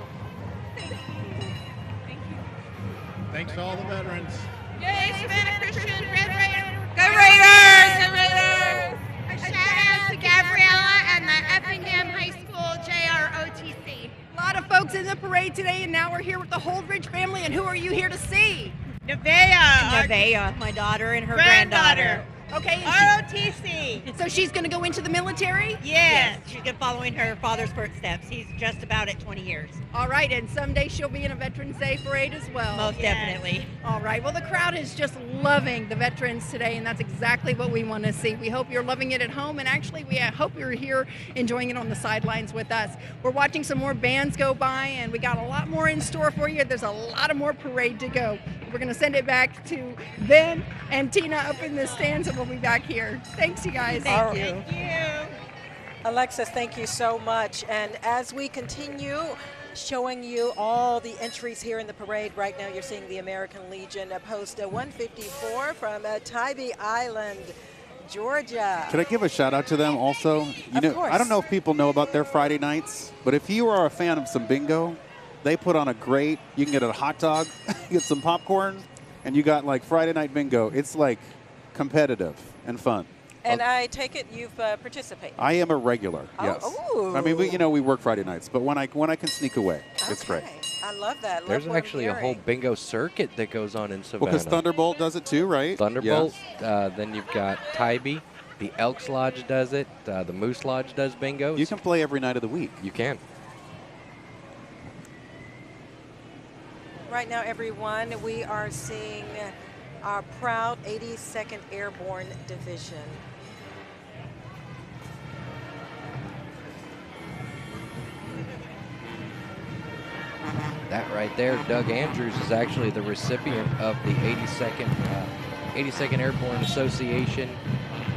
Thanks to all the veterans. Yay, Savannah Christian, Red Raiders. Go Raiders! Go Raiders! A shout out to Gabriella and the Effingham High School JROTC. A lot of folks in the parade today, and now we're here with the Holdridge family. And who are you here to see? Nevaeh, my daughter and her granddaughter. Okay. ROTC. So she's going to go into the military? Yes, she's been following her father's footsteps. He's just about at 20 years. All right, and someday she'll be in a Veterans Day parade as well. Most definitely. All right, well, the crowd is just loving the veterans today, and that's exactly what we want to see. We hope you're loving it at home, and actually, we hope you're here enjoying it on the sidelines with us. We're watching some more bands go by, and we got a lot more in store for you. There's a lot of more parade to go. We're going to send it back to Ben and Tina up in the stands, and we'll be back here. Thanks, you guys. Thank you. Alexis, thank you so much. And as we continue showing you all the entries here in the parade, right now you're seeing the American Legion post 154 from Tybee Island, Georgia. Can I give a shout out to them also? Of course. I don't know if people know about their Friday nights, but if you are a fan of some bingo, they put on a great, you can get a hot dog, get some popcorn, and you got like Friday night bingo. It's like competitive and fun. And I take it you've participated. I am a regular, yes. Ooh. I mean, we work Friday nights, but when I can sneak away, it's great. I love that. There's actually a whole bingo circuit that goes on in Savannah. Well, because Thunderbolt does it too, right? Thunderbolt. Yes. Then you've got Tybee. The Elks Lodge does it. The Moose Lodge does bingo. You can play every night of the week. You can. Right now, everyone, we are seeing our proud 82nd Airborne Division. That right there, Doug Andrews is actually the recipient of the 82nd Airborne Association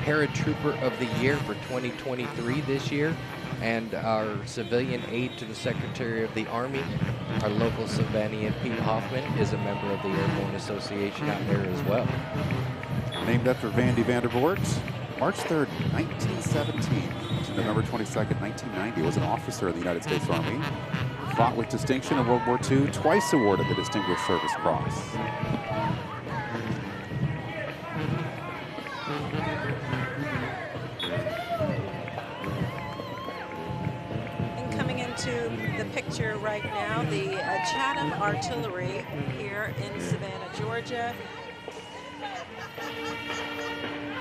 Paratrooper of the Year for 2023 this year. And our civilian aide to the Secretary of the Army, our local Savannah Pete Hoffman, is a member of the Airborne Association out there as well. Named after Vandy Vandervoort, March 3rd, 1917 to November 22nd, 1990, was an officer of the United States Army. Fought with distinction in World War II, twice awarded the Distinguished Service Cross. To the picture right now, the Chatham Artillery here in Savannah, Georgia.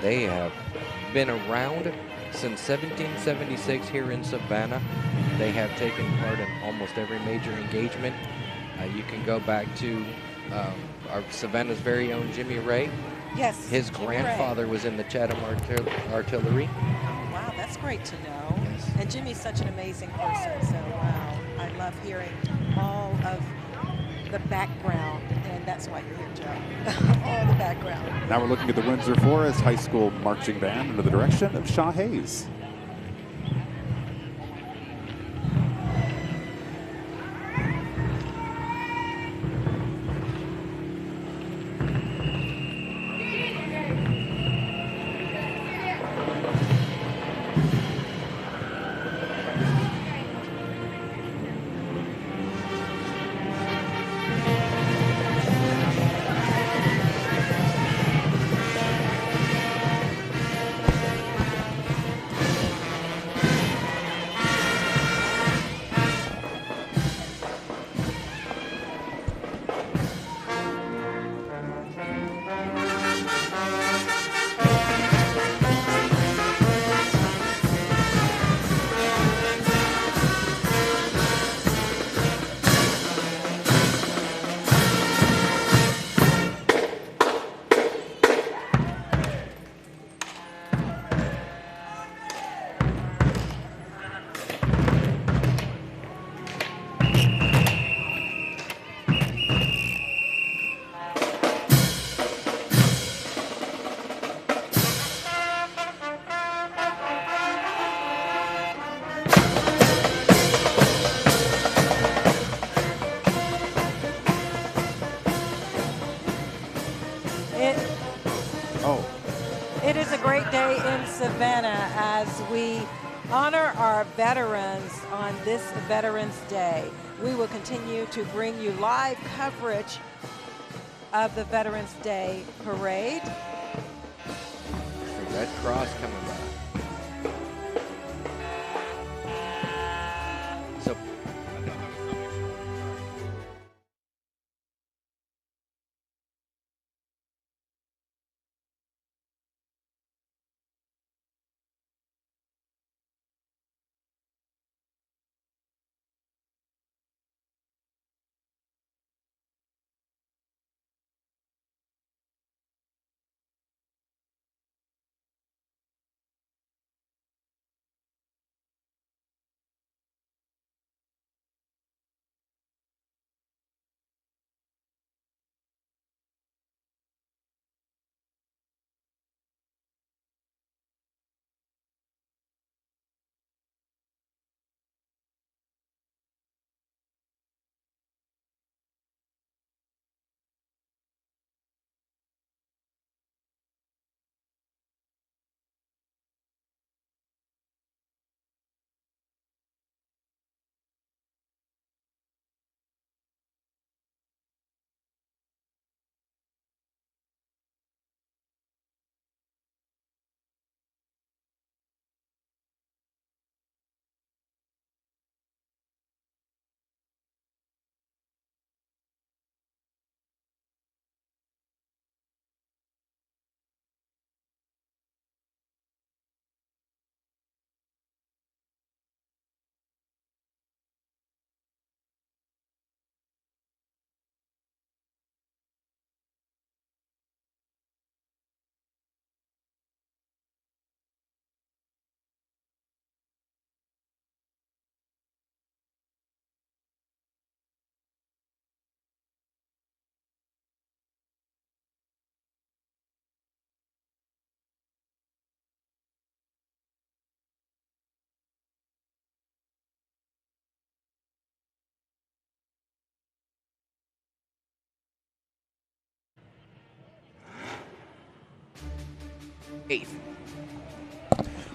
They have been around since 1776 here in Savannah. They have taken part in almost every major engagement. You can go back to our Savannah's very own Jimmy Ray. Yes, His Jimmy grandfather Ray. was in the Chatham Artillery. Oh, wow, that's great to know. Yes. And Jimmy's such an amazing person, so wow, I love hearing all of the background, and that's why you're here, Joe. All the background. Now we're looking at the Windsor Forest High School Marching Band under the direction of Shaw Hayes. It is a great day in Savannah as we honor our veterans on this Veterans Day. We will continue to bring you live coverage of the Veterans Day Parade. The Red Cross coming by. So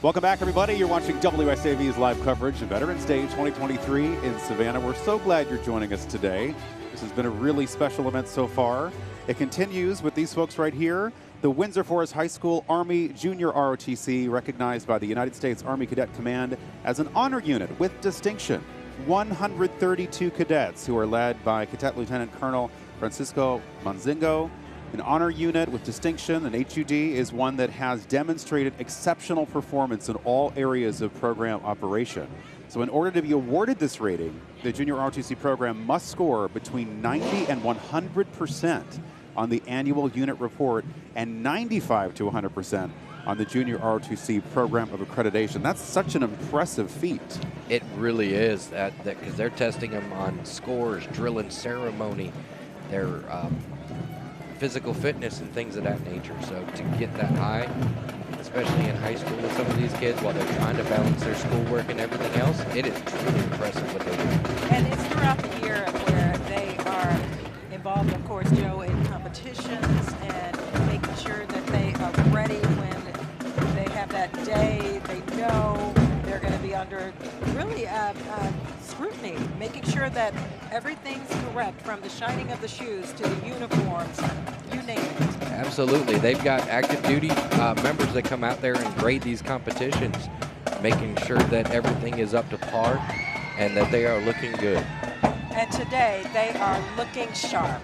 Welcome back, everybody. You're watching WSAV's live coverage of Veterans Day 2023 in Savannah. We're so glad you're joining us today. This has been a really special event so far. It continues with these folks right here. The Windsor Forest High School Army Junior ROTC, recognized by the United States Army Cadet Command as an honor unit with distinction. 132 cadets who are led by Cadet Lieutenant Colonel Francisco Manzingo, An honor unit with distinction, an HUD, is one that has demonstrated exceptional performance in all areas of program operation. So in order to be awarded this rating, the junior ROTC program must score between 90 and 100% on the annual unit report and 95 to 100% on the junior ROTC program of accreditation. That's such an impressive feat. It really is, because they're testing them on scores, drill and ceremony, their physical fitness and things of that nature. So to get that high, especially in high school with some of these kids while they're trying to balance their schoolwork and everything else, it is truly impressive what they do. And it's throughout the year where they are involved, of course, Joe, in competitions and making sure that they are ready when they have that day. They know they're going to be under really scrutiny, making sure that everything's correct, from the shining of the shoes to the uniforms, you name it. Absolutely. They've got active duty members that come out there and grade these competitions, making sure that everything is up to par and that they are looking good. And today they are looking sharp.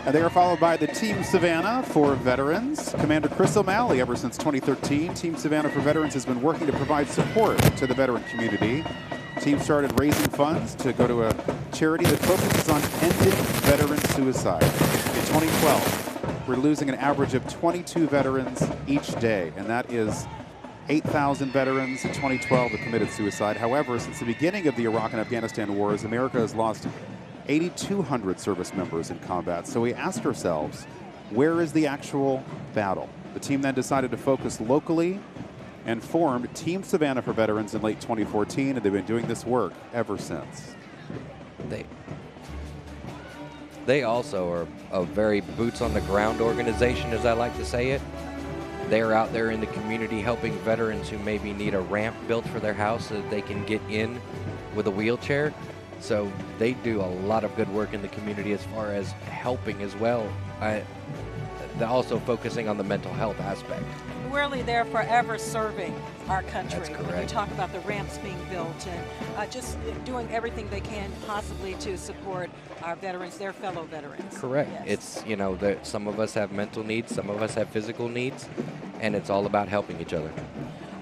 And they are followed by the Team Savannah for veterans. Commander Chris O'Malley, ever since 2013, Team Savannah for Veterans has been working to provide support to the veteran community. The team started raising funds to go to a charity that focuses on ending veteran suicide. In 2012, we're losing an average of 22 veterans each day, and that is 8,000 veterans in 2012 that committed suicide. However, since the beginning of the Iraq and Afghanistan wars, America has lost 8,200 service members in combat. So we asked ourselves, where is the actual battle? The team then decided to focus locally and formed Team Savannah for Veterans in late 2014, and they've been doing this work ever since. They also are a very boots on the ground organization, as I like to say it. They're out there in the community helping veterans who maybe need a ramp built for their house so that they can get in with a wheelchair. So they do a lot of good work in the community as far as helping as well. They're also focusing on the mental health aspect. Really, they're forever serving our country. That's correct. When you talk about the ramps being built and just doing everything they can possibly to support our veterans, their fellow veterans. Correct. Yes. It's, you know, some of us have mental needs, some of us have physical needs, and it's all about helping each other.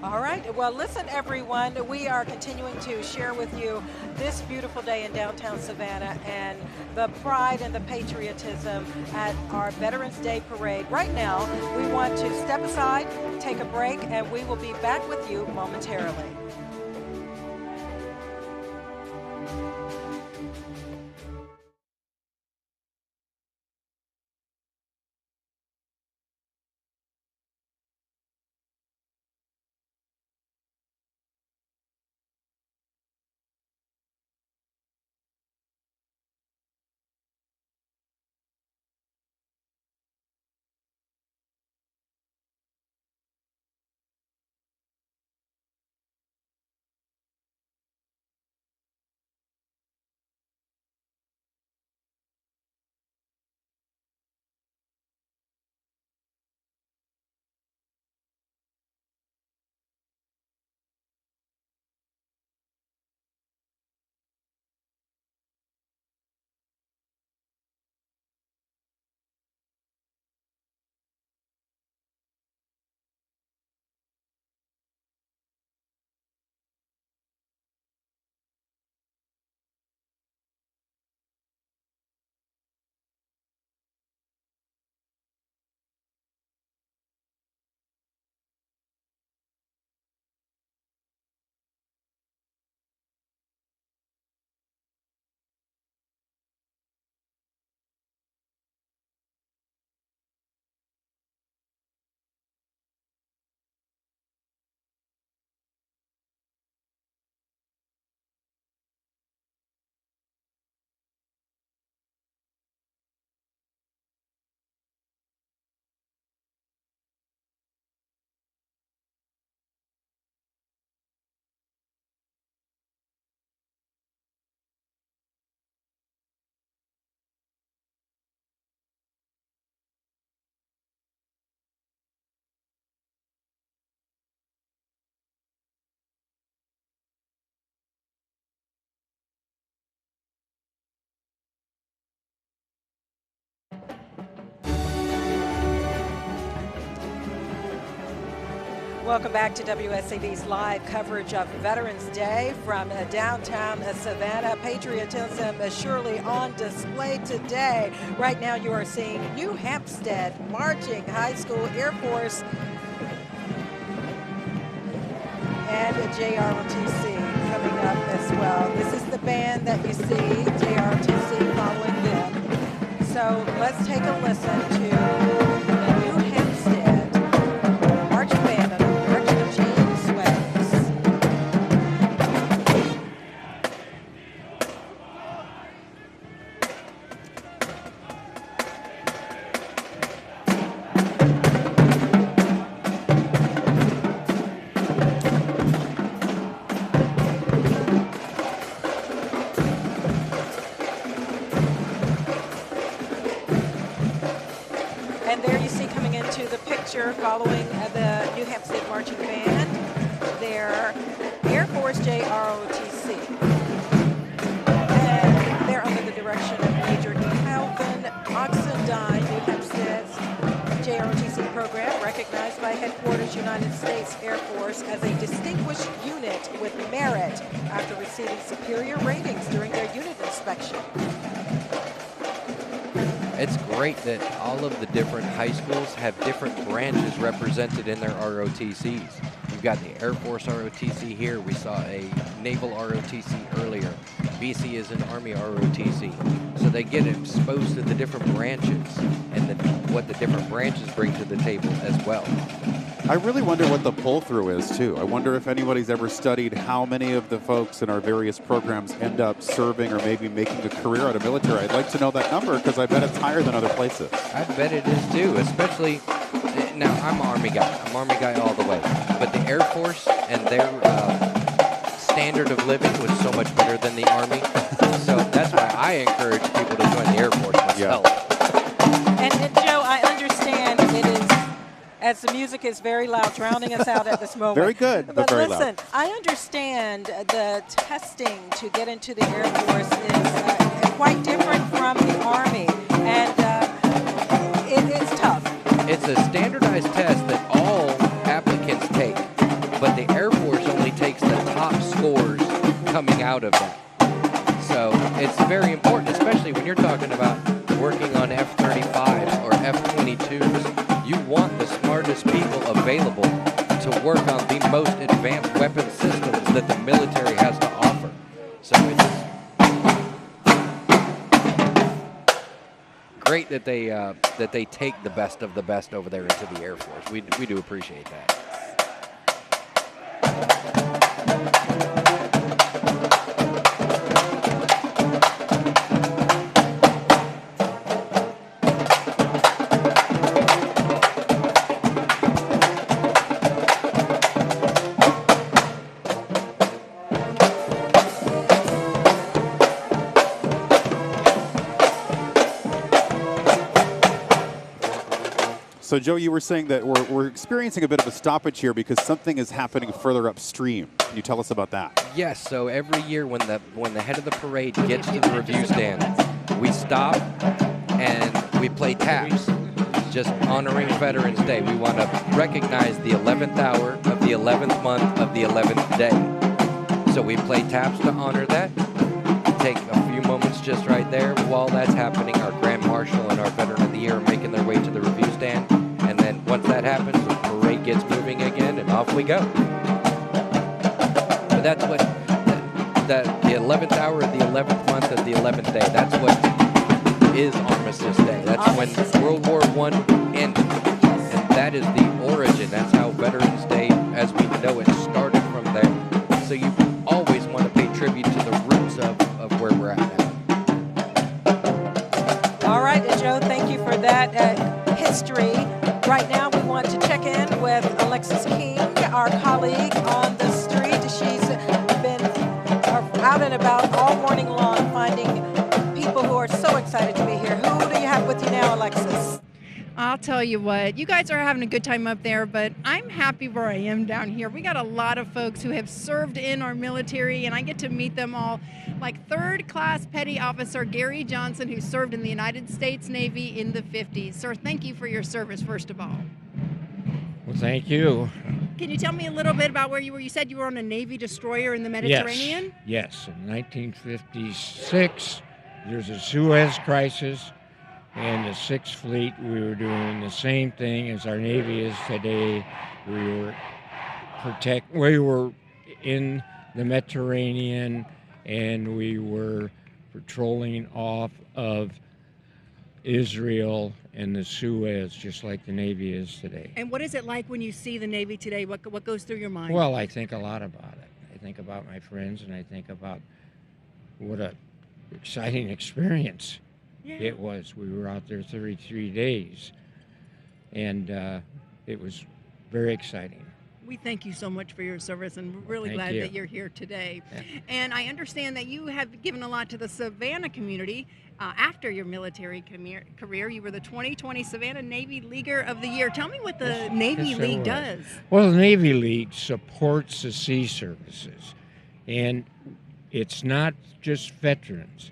All right. Well, listen, everyone. We are continuing to share with you this beautiful day in downtown Savannah and the pride and the patriotism at our Veterans Day Parade. Right now, we want to step aside, take a break, and we will be back with you momentarily. Welcome back to WSAV's live coverage of Veterans Day from downtown Savannah. Patriotism is surely on display today. Right now you are seeing New Hampstead Marching High School, Air Force, and JROTC coming up as well. This is the band that you see, JROTC following them. So let's take a listen to the New Hampstead Marching Band under the direction of James Swags. And there you see coming into the picture following the New Hampstead Marching Band, their Air Force JROTC. And they're under the direction of Major Calvin Oxendine. New Hampstead's JROTC program, recognized by Headquarters United States Air Force as a distinguished unit with merit after receiving superior ratings during their unit inspection. It's great that all of the different high schools have different branches represented in their ROTCs. You've got the Air Force ROTC here. We saw a Naval ROTC earlier. BC is an Army ROTC. So they get exposed to the different branches and what the different branches bring to the table as well. I really wonder what the pull-through is, too. I wonder if anybody's ever studied how many of the folks in our various programs end up serving or maybe making a career out of military. I'd like to know that number because I bet it's higher than other places. I bet it is, too, especially, now I'm an Army guy. I'm Army guy all the way. But the Air Force and their standard of living was so much better than the Army. So that's why I encourage people to join the Air Force myself. Yeah. And Joe, I understand it is, as the music is very loud, drowning us out at this moment. Very good, but very listen, loud. I understand the testing to get into the Air Force is quite different from the Army, and it is tough. It's a standardized test that all applicants take, but the Air Force only takes the top scores coming out of that. So it's very important, especially when you're talking about working on F-35s or F-22s. You want the smartest people available to work on the most advanced weapon systems that the military has to offer. So it's great that they take the best of the best over there into the Air Force. We do appreciate that. So, Joe, you were saying that we're experiencing a bit of a stoppage here because something is happening further upstream. Can you tell us about that? Yes. So every year when the head of the parade gets to the review stand, we stop and we play taps, just honoring Veterans Day. We want to recognize the 11th hour of the 11th month of the 11th day. So we play taps to honor that. Take a few moments just right there. While that's happening, our Grand Marshal and our Veteran of the Year are making their way to the review stand. And then once that happens, the parade gets moving again, and off we go. But that's what, the 11th hour of the 11th month of the 11th day, that's what is Armistice Day. That's when World War I ended. And that is the origin. That's how Veterans Day, as we know it, started from there. So you always want to pay tribute to the roots of where we're at now. All right, Joe, thank you for that history. Right now, we want to check in with Alexis King, our colleague on the street. She's been out and about all morning long, finding people who are so excited to be here. Who do you have with you now, Alexis? I'll tell you what, you guys are having a good time up there, but I'm happy where I am down here. We got a lot of folks who have served in our military, and I get to meet them all, like 3rd Class Petty Officer Gary Johnson, who served in the United States Navy in the 50s. Sir, thank you for your service, first of all. Well, thank you. Can you tell me a little bit about where you were? You said you were on a Navy destroyer in the Mediterranean? Yes. In 1956, there's a Suez crisis, and the Sixth Fleet, we were doing the same thing as our Navy is today. We were in the Mediterranean, and we were patrolling off of Israel and the Suez, just like the Navy is today. And what is it like when you see the Navy today? What goes through your mind? Well, I think a lot about it. I think about my friends, and I think about what a exciting experience it was. We were out there 33 days, and it was very exciting. We thank you so much for your service, and we're really glad that you're here today. Yeah. And I understand that you have given a lot to the Savannah community after your military career. You were the 2020 Savannah Navy Leaguer of the Year. Tell me what the Navy League does. Well, the Navy League supports the sea services, and it's not just veterans.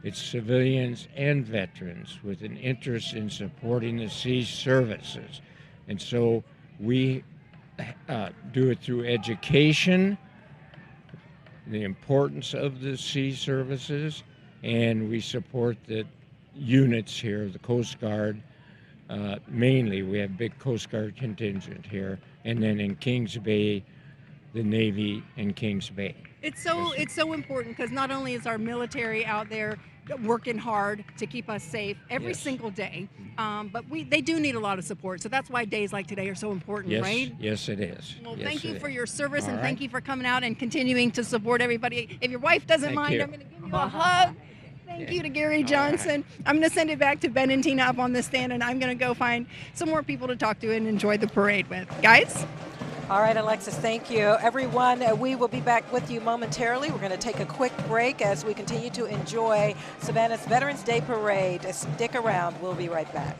It's civilians and veterans with an interest in supporting the sea services. And so we do it through education, the importance of the sea services, and we support the units here, the Coast Guard. Mainly, we have big Coast Guard contingent here, and then in Kings Bay, the Navy in Kings Bay. It's so important, because not only is our military out there working hard to keep us safe every single day, but they do need a lot of support. So that's why days like today are so important, right? Yes, it is. Well, yes, thank you for your service, All and right. thank you for coming out and continuing to support everybody. If your wife doesn't mind, I'm going to give you a hug. Thank you to Gary Johnson. I'm going to send it back to Ben and Tina up on the stand, and I'm going to go find some more people to talk to and enjoy the parade with. Guys? All right, Alexis, thank you. Everyone, we will be back with you momentarily. We're going to take a quick break as we continue to enjoy Savannah's Veterans Day Parade. Stick around. We'll be right back.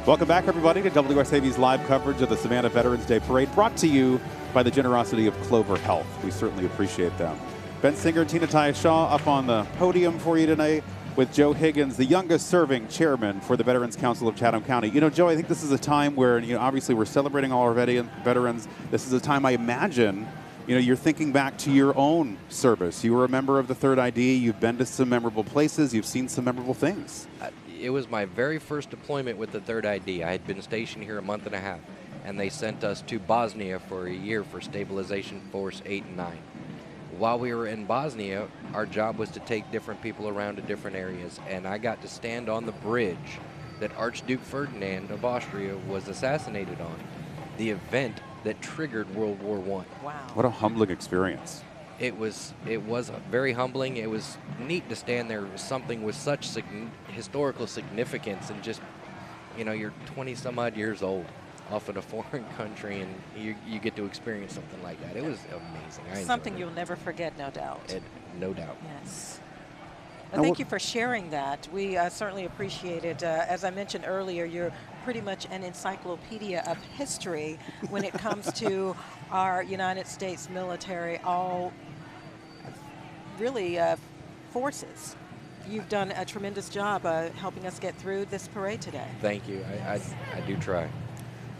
Welcome back, everybody, to WSAV's live coverage of the Savannah Veterans Day Parade, brought to you by the generosity of Clover Health. We certainly appreciate them. Ben Singer, Tina Shaw up on the podium for you tonight with Joe Higgins, the youngest serving chairman for the Veterans Council of Chatham County. You know, Joe, I think this is a time where, obviously we're celebrating all our veterans. This is a time, I imagine, you're thinking back to your own service. You were a member of the 3rd ID. You've been to some memorable places. You've seen some memorable things. It was my very first deployment with the 3rd ID. I had been stationed here a month and a half, and they sent us to Bosnia for a year for Stabilization Force 8 and 9. while we were in Bosnia, our job was to take different people around to different areas, and I got to stand on the bridge that Archduke Ferdinand of Austria was assassinated on, the event that triggered World War I. Wow. What a humbling experience. It was very humbling. It was neat to stand there with something with such historical significance, and just, you know, you're 20 some odd years old off in a foreign country, and you get to experience something like that. It was amazing. Something you'll never forget, no doubt. No doubt. Yes. Well, thank you for sharing that. We certainly appreciate it. As I mentioned earlier, you're pretty much an encyclopedia of history when it comes to our United States military, all really forces. You've done a tremendous job helping us get through this parade today. Thank you. I do try.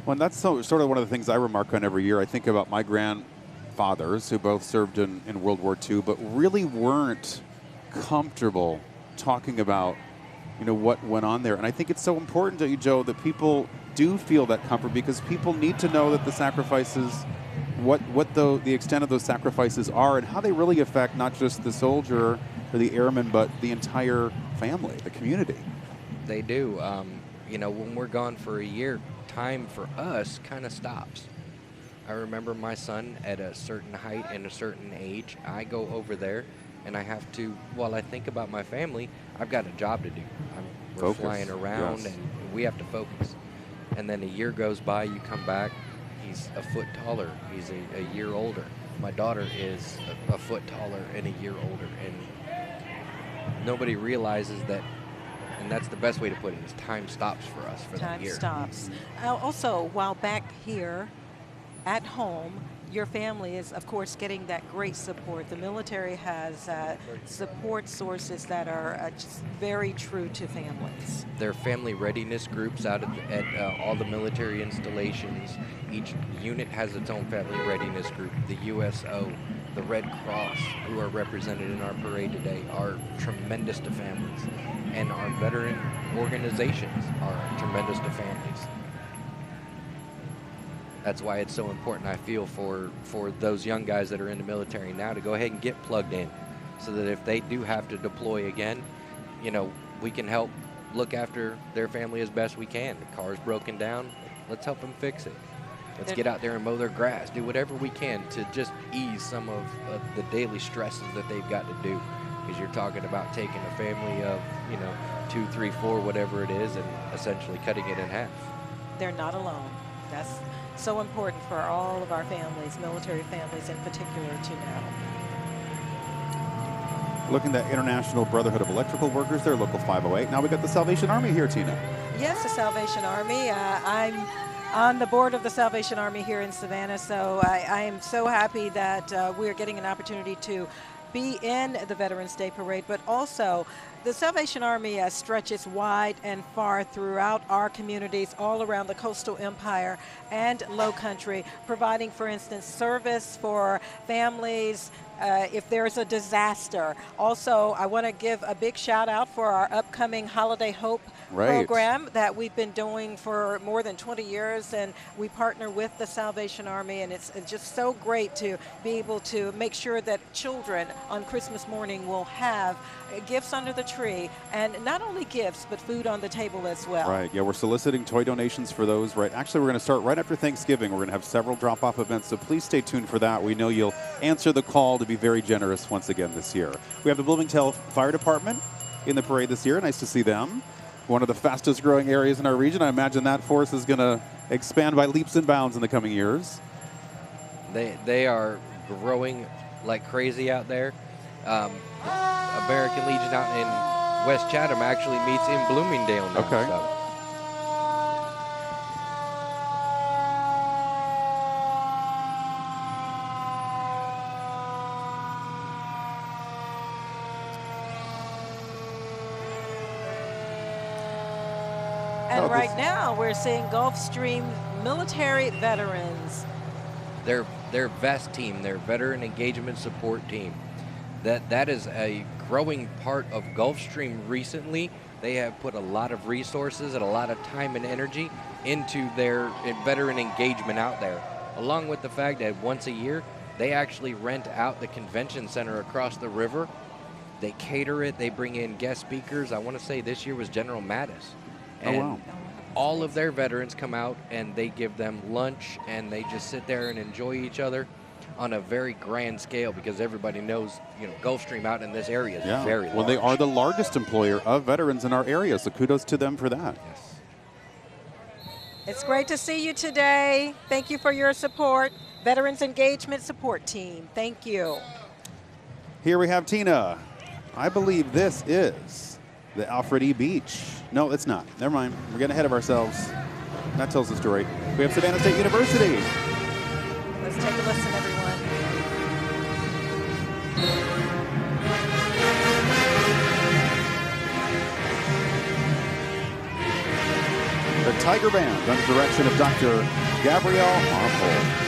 Well, and that's sort of one of the things I remark on every year. I think about my grandfathers who both served in World War II, but really weren't comfortable talking about, you know, what went on there. And I think it's so important to you, Joe, that people do feel that comfort, because people need to know that the sacrifices, what the extent of those sacrifices are, and how they really affect not just the soldier or the airman, but the entire family, the community. They do. You know, when we're gone for a year, time for us kind of stops. I remember my son at a certain height and a certain age. I go over there and I have to, while I think about my family, I've got a job to do. We're flying around, yes, and we have to focus. And then a year goes by, you come back, he's a foot taller, he's a year older. My daughter is a foot taller and a year older, and nobody realizes that. And that's the best way to put it, is time stops for us for that year. Time stops. Also, while back here at home, your family is, of course, getting that great support. The military has support sources that are just very true to families. There are family readiness groups out at all the military installations. Each unit has its own family readiness group. The USO, the Red Cross, who are represented in our parade today, are tremendous to families. And our veteran organizations are tremendous to families. That's why it's so important, I feel, for those young guys that are in the military now to go ahead and get plugged in, so that if they do have to deploy again, you know, we can help look after their family as best we can. The car's broken down, let's help them fix it. Let's get out there and mow their grass, do whatever we can to just ease some of the daily stresses that they've got to do. Because you're talking about taking a family of, you know, 2, 3, 4, whatever it is, and essentially cutting it in half. They're not alone. That's so important for all of our families, military families in particular, to know. Looking at International Brotherhood of Electrical Workers, they're Local 508. Now we got the Salvation Army here, Tina. Yes, the Salvation Army. I'm on the board of the Salvation Army here in Savannah, so I am so happy that we're getting an opportunity to be in the Veterans Day Parade, but also the Salvation Army stretches wide and far throughout our communities all around the coastal empire and low country, providing, for instance, service for families if there's a disaster. Also, I want to give a big shout out for our upcoming Holiday Hope program that we've been doing for more than 20 years, and we partner with the Salvation Army, and it's just so great to be able to make sure that children on Christmas morning will have gifts under the tree, and not only gifts, but food on the table as well. Right, yeah, we're soliciting toy donations for those. Right, actually, we're going to start right after Thanksgiving. We're going to have several drop-off events, so please stay tuned for that. We know you'll answer the call to be very generous once again this year. We have the Bloomingdale Fire Department in the parade this year. Nice to see them. One of the fastest growing areas in our region. I imagine that force is going to expand by leaps and bounds in the coming years. They are growing like crazy out there. American Legion out in West Chatham actually meets in Bloomingdale now. Okay. So. And right now we're seeing Gulfstream military veterans. Their VEST team, their Veteran Engagement Support Team. That is a growing part of Gulfstream recently. They have put a lot of resources and a lot of time and energy into their veteran engagement out there, along with the fact that once a year They actually rent out the convention center across the river. They cater it. They bring in guest speakers. I want to say this year was General Mattis. And Oh, wow. all of their veterans come out and they give them lunch and they just sit there and enjoy each other on a very grand scale because everybody knows, you know, Gulfstream out in this area is very large. Well, they are the largest employer of veterans in our area, so kudos to them for that. Yes. It's great to see you today. Thank you for your support. Veterans Engagement Support Team, thank you. Here we have Tina. I believe this is the Alfred E. Beach. No, it's not. Never mind. We're getting ahead of ourselves. That tells the story. We have Savannah State University. Let's take a listen, everyone. The Tiger Band under the direction of Dr. Gabrielle Armhold.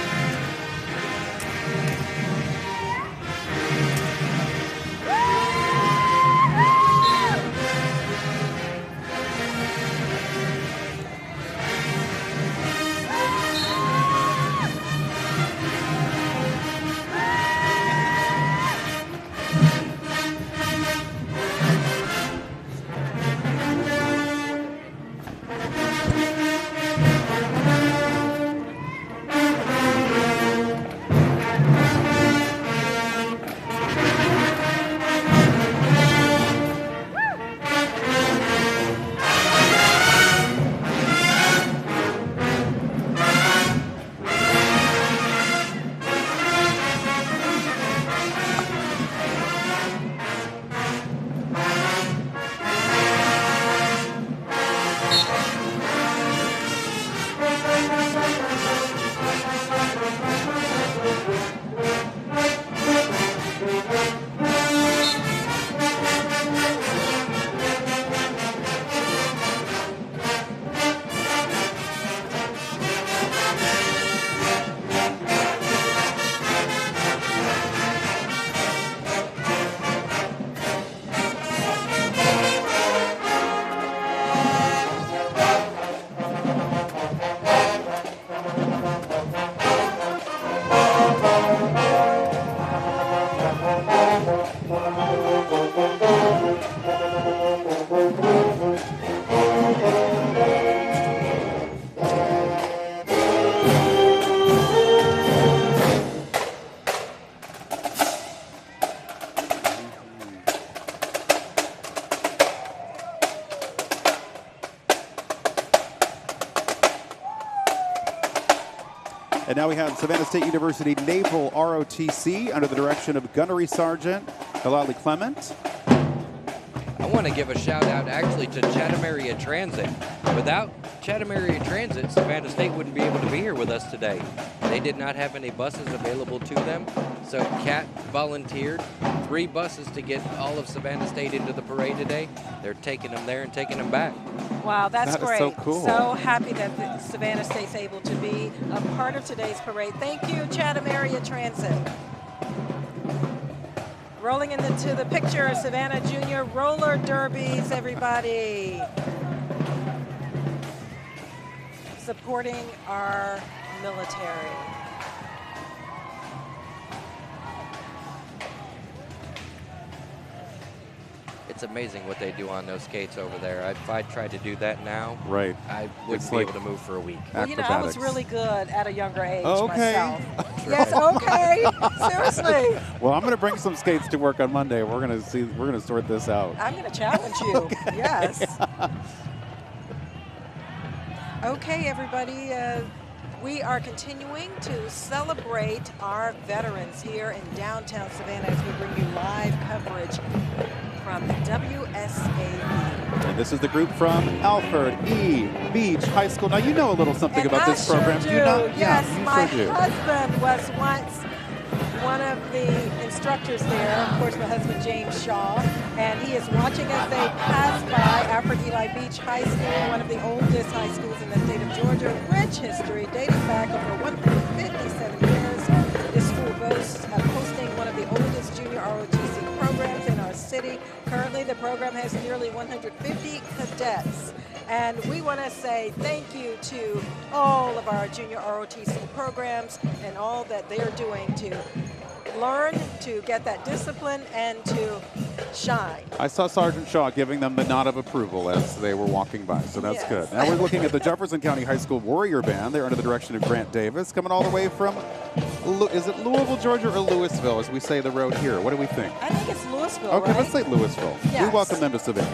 And now we have Savannah State University Naval ROTC under the direction of Gunnery Sergeant Hilali Clement. I want to give a shout out actually to Chatham Area Transit. Without Chatham Area Transit, Savannah State wouldn't be able to be here with us today. They did not have any buses available to them, so Cat volunteered 3 buses to get all of Savannah State into the parade today. They're taking them there and taking them back. Wow, that's That is great. so cool. So happy that the Savannah State's able to be a part of today's parade. Thank you, Chatham Area Transit. Rolling into the picture, Savannah Junior Roller Derbies, everybody. Supporting our military. It's amazing what they do on those skates over there. If I tried to do that now, Right. I wouldn't be able to move for a week. Well, you know, I was really good at a younger age Okay. myself. Yes, okay. Seriously. Well, I'm going to bring some skates to work on Monday. We're going to see. We're going to sort this out. I'm going to challenge you. Yes. Okay, everybody. We are continuing to celebrate our veterans here in downtown Savannah as we bring you live coverage from WSAB. And this is the group from Alfred E. Beach High School. Now, you know a little something And about I this program, sure do you not? Yes, Yeah, you my sure do. husband was once one of the instructors there, of course, my husband James Shaw, and he is watching as they pass by Alfred E. Beach High School, one of the oldest high schools in the state of Georgia, rich history dating back over 157 years. This school boasts hosting one of the oldest junior ROTC programs in our city. Currently, the program has nearly 150 cadets And we want to say thank you to all of our junior ROTC programs and all that they're doing to learn, to get that discipline, and to shine. I saw Sergeant Shaw giving them the nod of approval as they were walking by, so that's Yes. good. Now we're looking at the Jefferson County High School Warrior Band. They're under the direction of Grant Davis, coming all the way from, is it Louisville, Georgia, or Louisville, as we say the road here? What do we think? I think it's Louisville, Okay, right? let's say Louisville. Yes. We welcome them to Savannah.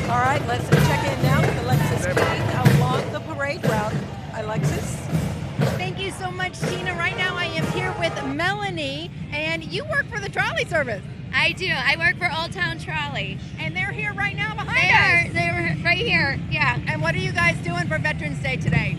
All right, let's check in now with Alexis King along the parade route. Alexis? Thank you so much, Tina. Right now I am here with Melanie, and you work for the trolley service. I do. I work for Old Town Trolley. And they're here right now behind us. They're right here, yeah. And what are you guys doing for Veterans Day today?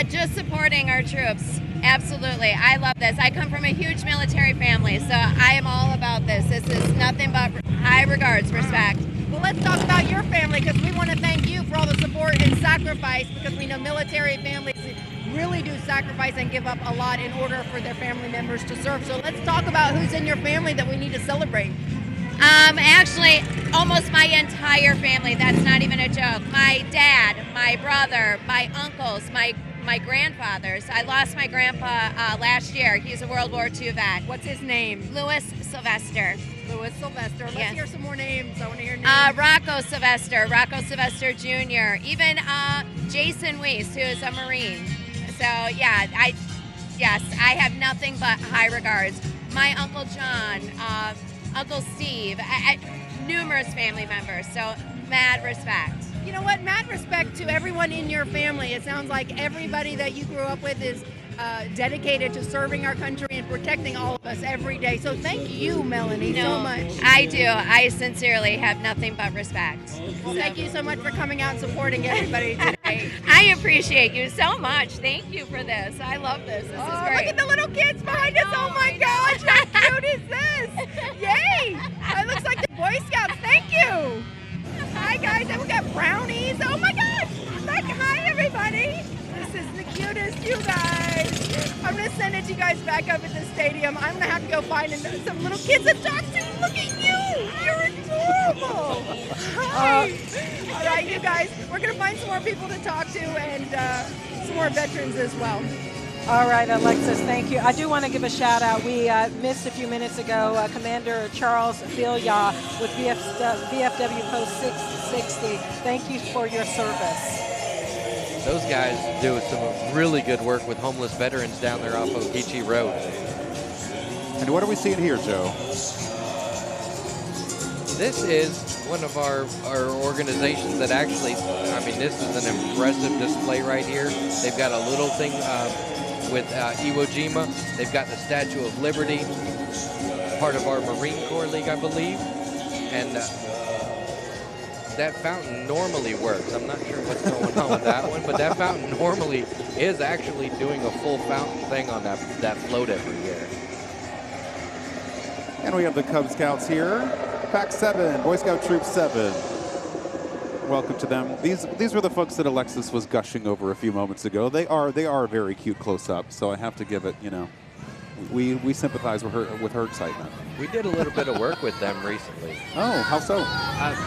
Just supporting our troops. Absolutely. I love this. I come from a huge military family, so I am all about this. This is nothing but high regards, respect. Well, let's talk about your family, because we want to thank you for all the support and sacrifice, because we know military families really do sacrifice and give up a lot in order for their family members to serve. So let's talk about who's in your family that we need to celebrate. Actually, almost my entire family. That's not even a joke. My dad, my brother, my uncles, my grandfathers. I lost my grandpa last year. He's a World War II vet. What's his name? Louis Sylvester. Louis Sylvester. Let's hear some more names. I want to hear names. Rocco Sylvester Jr., even Jason Weiss, who is a Marine. So yeah, I have nothing but high regards. My Uncle John, Uncle Steve, numerous family members. So mad respect. You know what? Mad respect to everyone in your family. It sounds like everybody that you grew up with is dedicated to serving our country and protecting all of us every day. So thank you, Melanie, so much. I do. I sincerely have nothing but respect. Well, thank you so much for coming out and supporting everybody today. I appreciate you so much. Thank you for this. I love this. This is great. Look at the little kids behind us. Oh my gosh, how cute is this? Yay! It looks like the Boy Scouts. Thank you. Hi guys, and we got brownies. Oh my gosh! Hi everybody. This is the cutest, you guys. I'm gonna send it to you guys back up at the stadium. I'm gonna have to go find some little kids to talk to. Look at you. You're adorable. Hi. All right, you guys. We're gonna find some more people to talk to and some more veterans as well. All right, Alexis, thank you. I do want to give a shout out. We missed a few minutes ago Commander Charles Vilya with VFW Post 660. Thank you for your service. Those guys do some really good work with homeless veterans down there off of Peachy Road. And what are we seeing here, Joe? This is one of our organizations that actually, I mean, this is an impressive display right here. They've got a little thing with Iwo Jima. They've got the Statue of Liberty, part of our Marine Corps League, I believe. And that fountain normally works. I'm not sure what's going on with that one, but that fountain normally is actually doing a full fountain thing on that float every year. And we have the Cub Scouts here. Pack 7, Boy Scout Troop 7. Welcome to them. These were the folks that Alexis was gushing over a few moments ago. They are very cute close up, so I have to give it, you know, we sympathize with her excitement. We did a little bit of work with them recently. Oh, how so?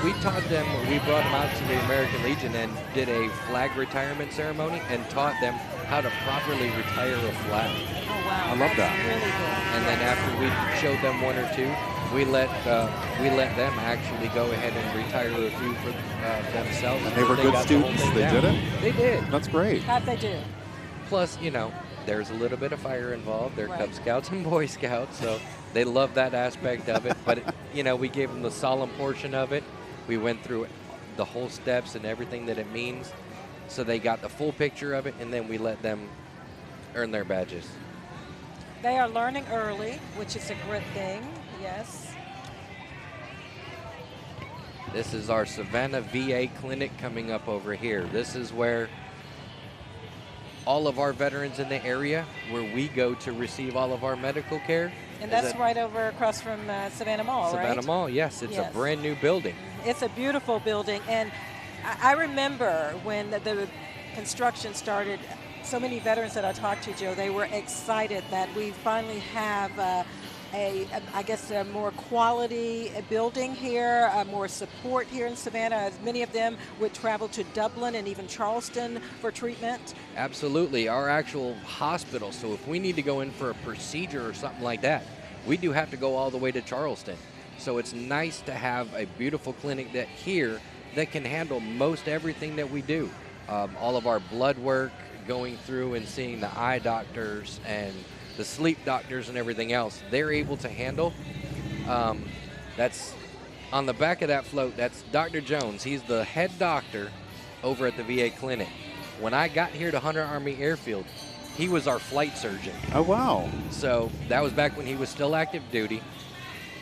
We taught them, we brought them out to the American Legion and did a flag retirement ceremony and taught them how to properly retire a flag. Oh, wow. I love that. Really cool. And then after we showed them one or two, we let them actually go ahead and retire a few for themselves. And they were good students. They did it? They did. That's great. How'd they do? Plus, you know, there's a little bit of fire involved. They're Right. Cub Scouts and Boy Scouts, so they love that aspect of it. But, you know, we gave them the solemn portion of it. We went through the whole steps and everything that it means. So they got the full picture of it, and then we let them earn their badges. They are learning early, which is a great thing. Yes. This is our Savannah VA clinic coming up over here. This is where all of our veterans in the area, where we go to receive all of our medical care. And that's right over across from Savannah Mall, right? Savannah Mall, yes. It's a brand new building. It's a beautiful building. And I remember when the construction started, so many veterans that I talked to, Joe, they were excited that we finally have I guess a more quality building here, more support here in Savannah, as many of them would travel to Dublin and even Charleston for treatment. Absolutely, our actual hospital. So if we need to go in for a procedure or something like that, we do have to go all the way to Charleston. So it's nice to have a beautiful clinic here that can handle most everything that we do. All of our blood work, going through and seeing the eye doctors and the sleep doctors and everything else, they're able to handle. That's on the back of that float, that's Dr. Jones. He's the head doctor over at the VA clinic. When I got here to Hunter Army Airfield, he was our flight surgeon. Oh, wow. So that was back when he was still active duty.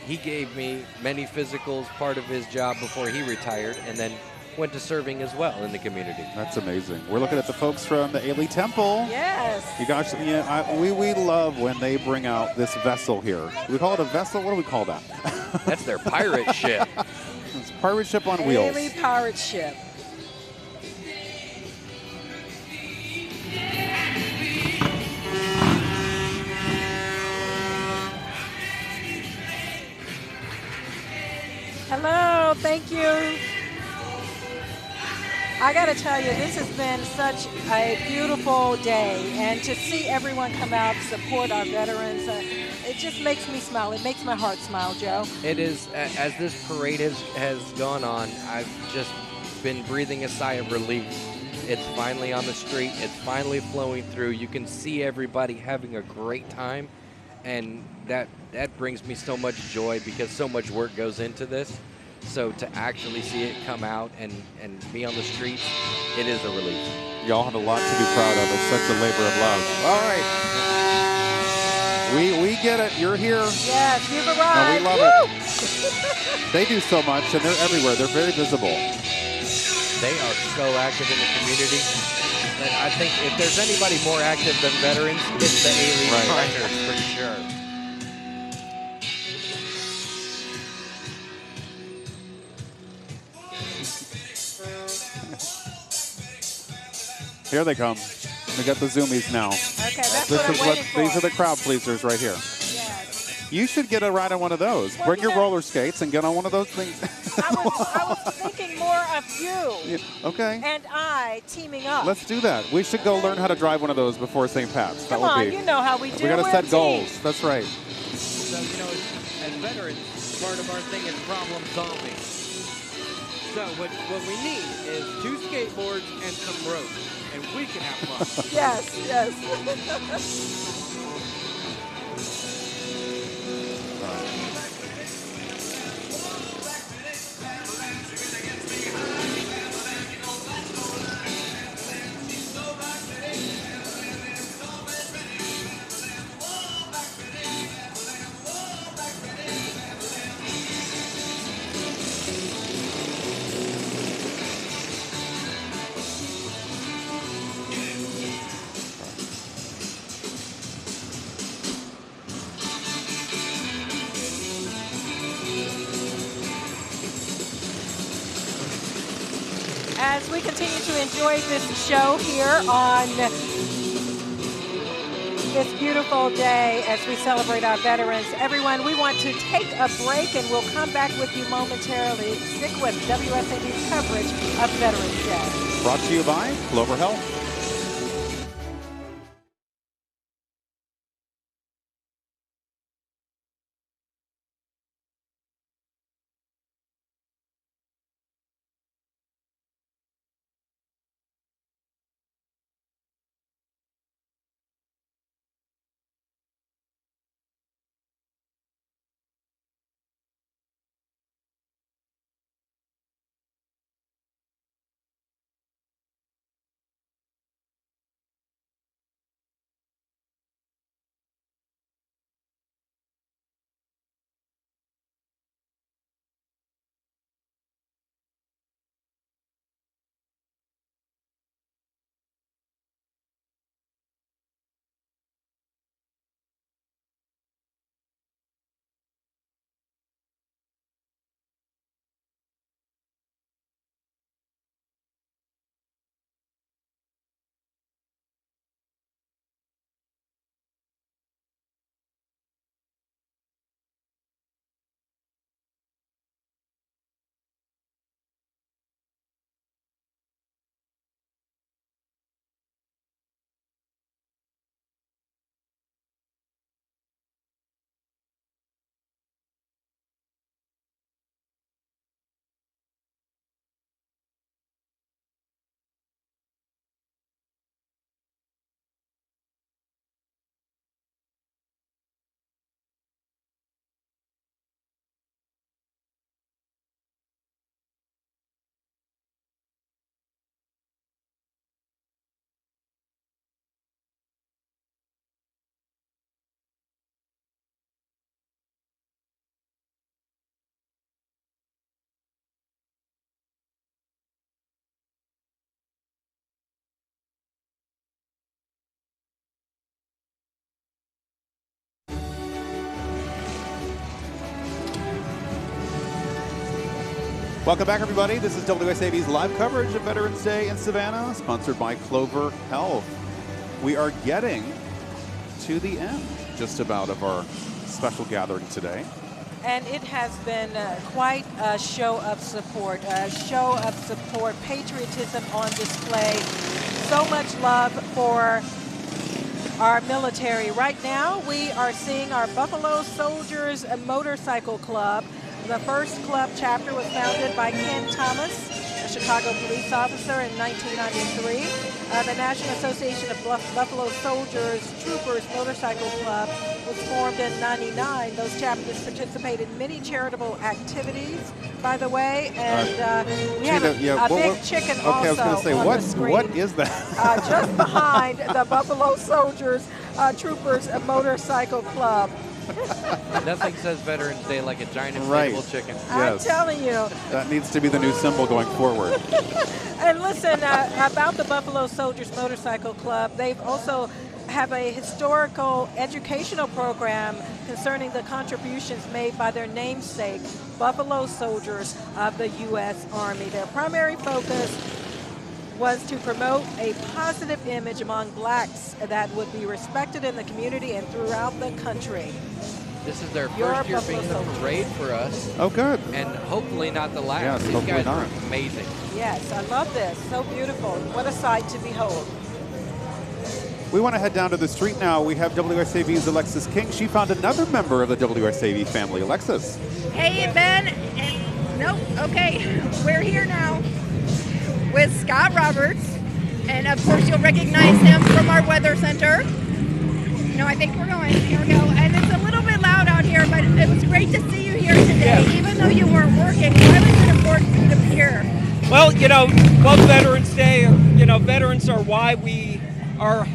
He gave me many physicals, part of his job before he retired, and then went to serving as well in the community. That's amazing. We're looking at the folks from the Ailey Temple. Yes. You guys, we love when they bring out this vessel here. We call it a vessel? What do we call that? That's their pirate ship. It's a pirate ship on wheels. Ailey pirate ship. Hello, thank you. I got to tell you, this has been such a beautiful day, and to see everyone come out, support our veterans, it just makes me smile. It makes my heart smile, Joe. It is, as this parade has gone on, I've just been breathing a sigh of relief. It's finally on the street. It's finally flowing through. You can see everybody having a great time, and that brings me so much joy because so much work goes into this. So to actually see it come out and be on the streets, it is a relief. Y'all have a lot to be proud of. It's such a labor of love. All right. We get it. You're here. Yes, you've arrived. And we love it. They do so much, and they're everywhere. They're very visible. They are so active in the community. And I think if there's anybody more active than veterans, it's the Ailey Miners for sure. Here they come. We got the zoomies now. Okay, that's what I'm waiting for. These are the crowd pleasers right here. Yes. You should get a ride on one of those. Well, Bring your roller skates and get on one of those things. I was thinking more of you. Yeah, okay. And I teaming up. Let's do that. We should go learn how to drive one of those before St. Pat's. Come on, you know how we do. We got to We're set a goals. team. That's right. So, as veterans, part of our thing is problem solving. So what we need is 2 skateboards and some ropes, and we can have fun. Yes, yes. As we continue to enjoy this show here on this beautiful day as we celebrate our veterans, everyone, we want to take a break and we'll come back with you momentarily. Stick with WSAB's coverage of Veterans Day. Brought to you by Clover Health. Welcome back, everybody. This is WSAV's live coverage of Veterans Day in Savannah, sponsored by Clover Health. We are getting to the end, just about, of our special gathering today. And it has been quite a show of support, patriotism on display. So much love for our military. Right now, we are seeing our Buffalo Soldiers Motorcycle Club. The first club chapter was founded by Ken Thomas, a Chicago police officer, in 1993. The National Association of Buffalo Soldiers Troopers Motorcycle Club was formed in '99. Those chapters participated in many charitable activities, by the way, and we have a big chicken also. Okay, I was going to say, what is that? Just behind the Buffalo Soldiers Troopers Motorcycle Club. Nothing says Veterans Day like a giant inflatable chicken. I'm telling you. That needs to be the new symbol going forward. And listen, about the Buffalo Soldiers Motorcycle Club, they've also have a historical educational program concerning the contributions made by their namesake, Buffalo Soldiers of the U.S. Army. Their primary focus was to promote a positive image among blacks that would be respected in the community and throughout the country. This is their first year being in the parade for us. Oh, good. And hopefully not the last. Yes, These guys are amazing. Yes, I love this. So beautiful. What a sight to behold. We want to head down to the street now. We have WSAV's Alexis King. She found another member of the WSAV family. Alexis. Hey, Ben. Nope. Okay. We're here now with Scott Roberts. And of course, you'll recognize him from our weather center. No, I think we're going. Here we go. And it's a little bit loud out here, but it was great to see you here today. Yeah. Even though you weren't working, why was it important for you to be here? Well, love Veterans Day. Veterans are why we are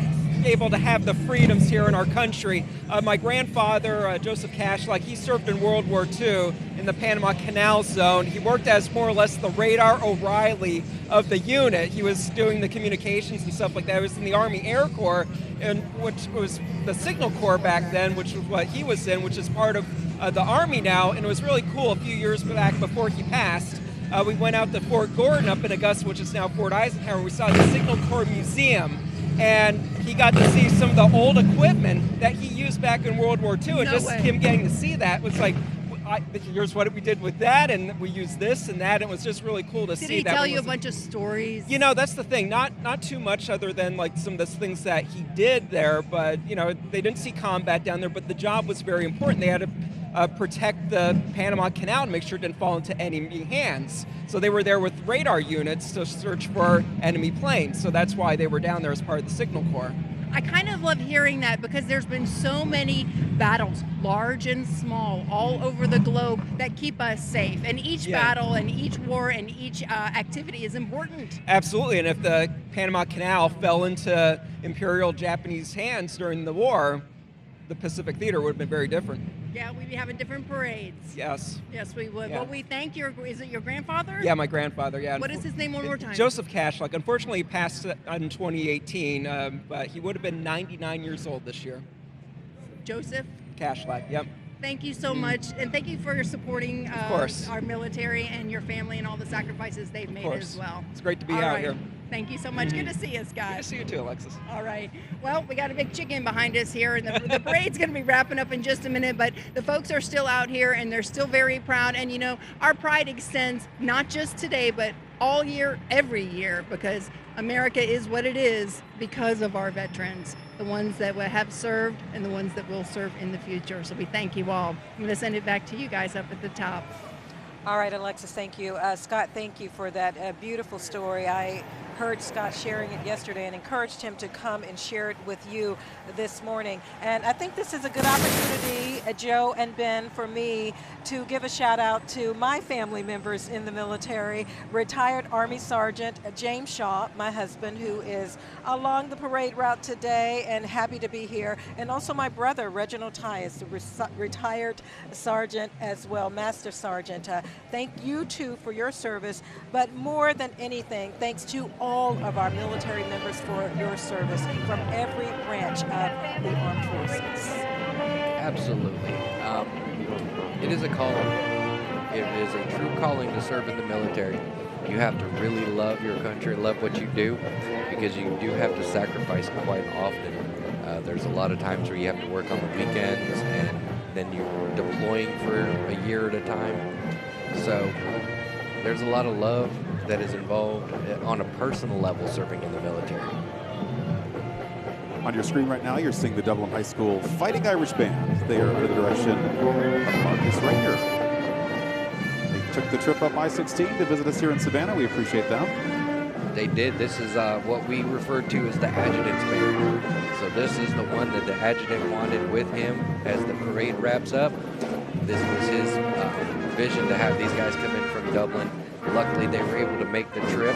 able to have the freedoms here in our country. My grandfather, Joseph Cashlike, he served in World War II in the Panama Canal Zone. He worked as more or less the Radar O'Reilly of the unit. He was doing the communications and stuff like that. He was in the Army Air Corps, and which was the Signal Corps back then, which was what he was in, which is part of the Army now. And it was really cool. A few years back before he passed, we went out to Fort Gordon up in Augusta, which is now Fort Eisenhower. We saw the Signal Corps Museum, and he got to see some of the old equipment that he used back in World War II. And him getting to see that was like, here's what we did with that, and we used this and that. It was just really cool to see that. Did he tell you a bunch of stories? That's the thing. Not too much other than like some of the things that he did there. But, they didn't see combat down there, but the job was very important. They had to protect the Panama Canal and make sure it didn't fall into enemy hands. So they were there with radar units to search for enemy planes. So that's why they were down there as part of the Signal Corps. I kind of love hearing that because there's been so many battles, large and small, all over the globe that keep us safe. And each battle and each war and each activity is important. Absolutely. And if the Panama Canal fell into Imperial Japanese hands during the war, the Pacific Theater would have been very different. Yeah, we'd be having different parades. Yes. Yes, we would. Yeah. Well, we thank is it your grandfather? Yeah, my grandfather, yeah. What is his name one more time? Joseph Cashlike. Unfortunately, he passed in 2018, but he would have been 99 years old this year. Joseph? Cashlike, yep. Thank you so much, and thank you for supporting our military and your family and all the sacrifices they've made as well. It's great to be out here. Thank you so much. Good to see you, Scott. Good to see you too, Alexis. All right. Well, we got a big chicken behind us here, and the parade's going to be wrapping up in just a minute, but the folks are still out here, and they're still very proud. And, our pride extends not just today, but all year, every year, because America is what it is because of our veterans, the ones that have served and the ones that will serve in the future. So we thank you all. I'm going to send it back to you guys up at the top. All right, Alexis, thank you. Scott, thank you for that beautiful story. I heard Scott sharing it yesterday and encouraged him to come and share it with you this morning. And I think this is a good opportunity, Joe and Ben, for me to give a shout out to my family members in the military. Retired Army Sergeant James Shaw, my husband, who is along the parade route today and happy to be here. And also my brother, Reginald Tyus, retired sergeant as well, Master Sergeant. Thank you too for your service, but more than anything, thanks to all of our military members for your service from every branch of the armed forces. Absolutely. It is a call it is a true calling to serve in the military. You have to really love your country, love what you do, because you do have to sacrifice quite often. There's a lot of times where you have to work on the weekends, and then you're deploying for a year at a time. So there's a lot of love that is involved on a personal level serving in the military. On your screen right now, you're seeing the Dublin High School Fighting Irish Band. They are under the direction of Marcus Rainier. They took the trip up I-16 to visit us here in Savannah. We appreciate them. They did. This is what we refer to as the adjutant's band. So this is the one that the adjutant wanted with him as the parade wraps up. This was his vision to have these guys come in from Dublin. Luckily, they were able to make the trip.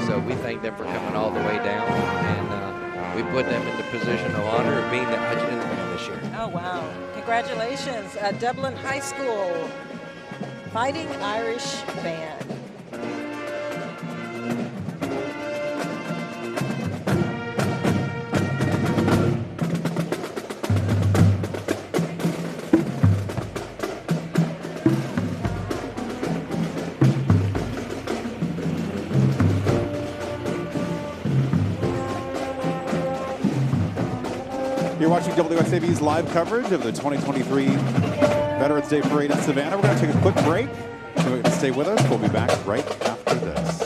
So we thank them for coming all the way down, and we put them in the position of honor of being the adjutant's band this year. Oh, wow. Congratulations. Dublin High School Fighting Irish Band. You're watching WSAV's live coverage of the 2023 Veterans Day Parade in Savannah. We're going to take a quick break. So stay with us. We'll be back right after this.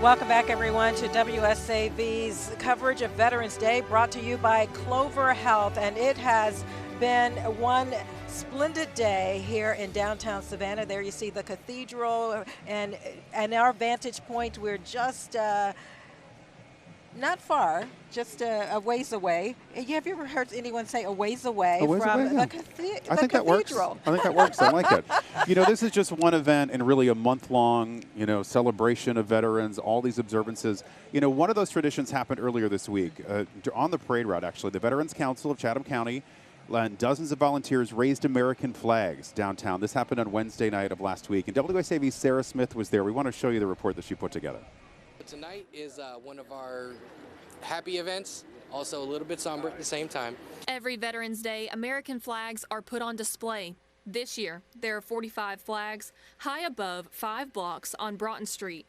Welcome back, everyone, to WSAV's coverage of Veterans Day, brought to you by Clover Health. And it has been one splendid day here in downtown Savannah. There you see the cathedral, and our vantage point, we're just not far, just a ways away. Have you ever heard anyone say a ways away from the cathedral? I think that works. I think that works. I like it. You know, this is just one event and really a month-long, celebration of veterans, all these observances. You know, one of those traditions happened earlier this week on the parade route, actually. The Veterans Council of Chatham County and dozens of volunteers raised American flags downtown. This happened on Wednesday night of last week. And WSAV's Sarah Smith was there. We want to show you the report that she put together. Tonight is one of our happy events, also a little bit somber at the same time. Every Veterans Day, American flags are put on display. This year, there are 45 flags high above 5 blocks on Broughton Street.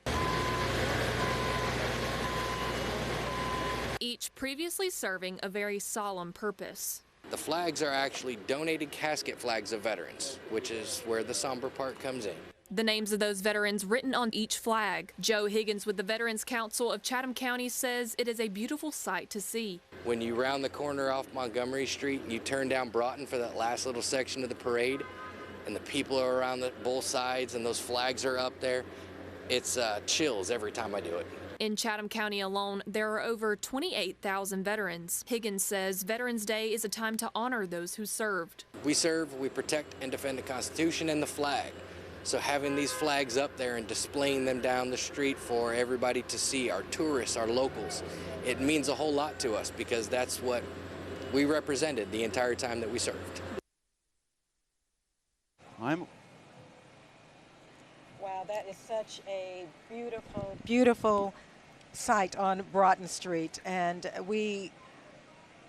Each previously serving a very solemn purpose. The flags are actually donated casket flags of veterans, which is where the somber part comes in. The names of those veterans written on each flag. Joe Higgins with the Veterans Council of Chatham County says it is a beautiful sight to see. When you round the corner off Montgomery Street and you turn down Broughton for that last little section of the parade, and the people are around both sides and those flags are up there, it's chills every time I do it. In Chatham County alone, there are over 28,000 veterans. Higgins says Veterans Day is a time to honor those who served. We serve, we protect and defend the Constitution and the flag. So having these flags up there and displaying them down the street for everybody to see, our tourists, our locals, it means a whole lot to us because that's what we represented the entire time that we served. Wow, that is such a beautiful, beautiful sight on Broughton Street. And we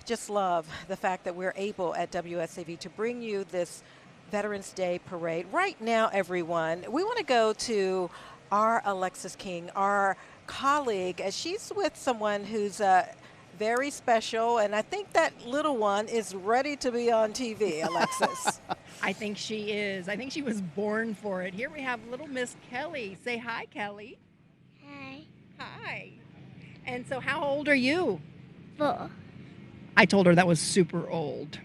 just love the fact that we're able at WSAV to bring you this Veterans Day parade. Right now, everyone, we want to go to our Alexis King, our colleague, as she's with someone who's very special, and I think that little one is ready to be on TV, Alexis. I think she is. I think she was born for it. Here we have little Miss Kelly. Say hi, Kelly. Hi. Hi. And so how old are you? 4. I told her that was super old.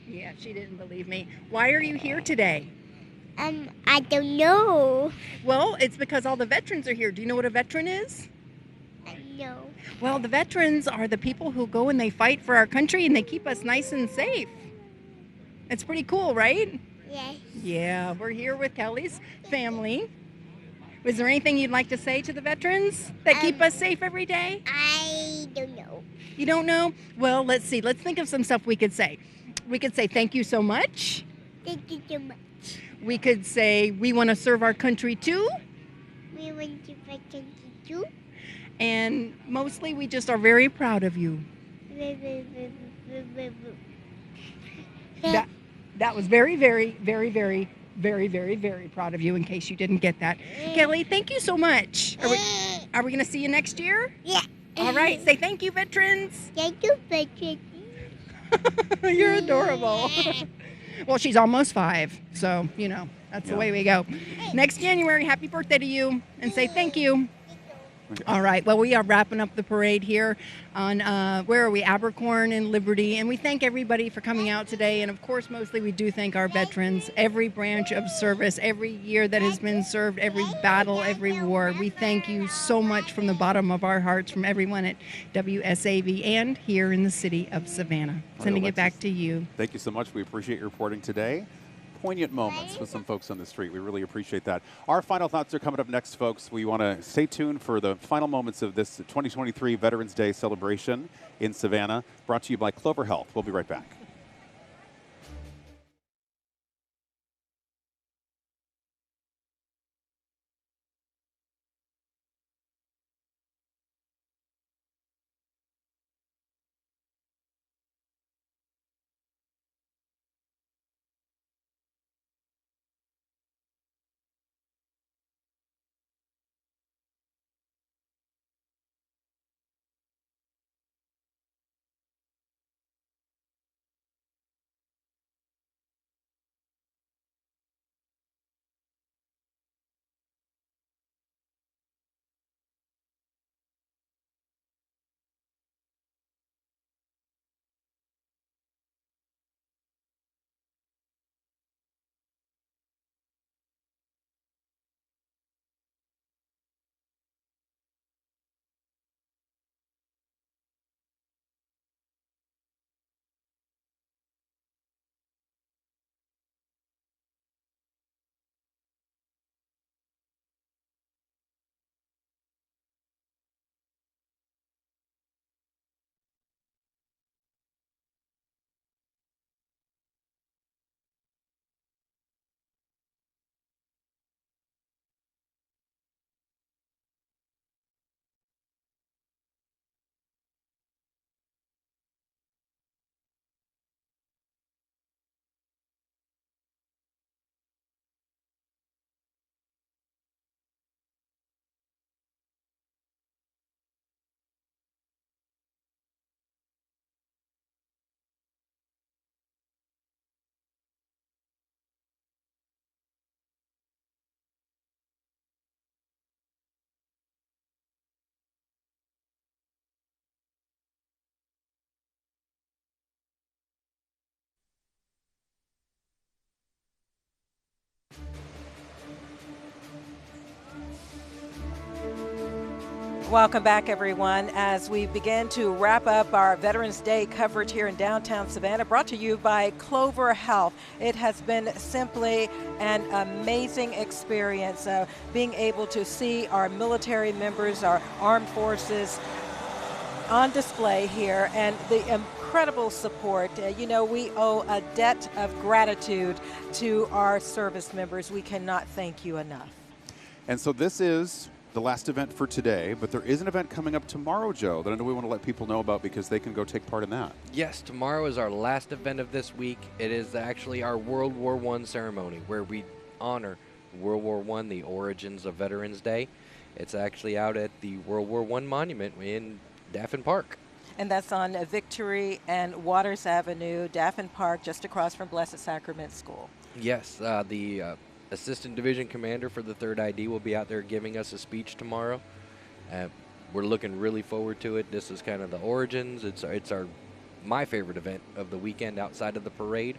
Yeah, she didn't believe me. Why are you here today? I don't know. Well, it's because all the veterans are here. Do you know what a veteran is? No. Well, the veterans are the people who go and they fight for our country and they keep us nice and safe. It's pretty cool, right? Yes. Yeah, we're here with Kelly's family. Was there anything you'd like to say to the veterans that keep us safe every day? I don't know. You don't know? Well, let's see. Let's think of some stuff we could say. We could say thank you so much. Thank you so much. We could say we want to serve our country too. We want to country too. And mostly we just are very proud of you. That was very, very, very, very, very, very, very proud of you in case you didn't get that. Kelly, thank you so much. Are we going to see you next year? Yeah. All right. Say thank you, veterans. Thank you, veterans. You're adorable. Well, she's almost 5, so, you know, that's the way we go. Next January, happy birthday to you, and say thank you. All right, well, we are wrapping up the parade here on, where are we, Abercorn and Liberty, and we thank everybody for coming out today, and of course, mostly we do thank our veterans, every branch of service, every year that has been served, every battle, every war. We thank you so much from the bottom of our hearts, from everyone at WSAV and here in the city of Savannah. Sending it back to you. Thank you so much. We appreciate your reporting today. Poignant moments with some folks on the street. We really appreciate that. Our final thoughts are coming up next, folks. We want to stay tuned for the final moments of this 2023 Veterans Day celebration in Savannah, brought to you by Clover Health. We'll be right back. Welcome back, everyone, as we begin to wrap up our Veterans Day coverage here in downtown Savannah, brought to you by Clover Health. It has been simply an amazing experience being able to see our military members, our armed forces on display here, and the incredible support. You know, we owe a debt of gratitude to our service members. We cannot thank you enough. And so this is the last event for today, but there is an event coming up tomorrow, Joe, that I know we want to let people know about because they can go take part in that. Yes, tomorrow is our last event of this week. It is actually our World War I ceremony where we honor World War I, the origins of Veterans Day. It's actually out at the World War I Monument in Daffin Park. And that's on Victory and Waters Avenue, Daffin Park, just across from Blessed Sacrament School. Yes, the Assistant Division Commander for the 3rd ID will be out there giving us a speech tomorrow. We're looking really forward to it. This is kind of the origins. It's my favorite event of the weekend outside of the parade,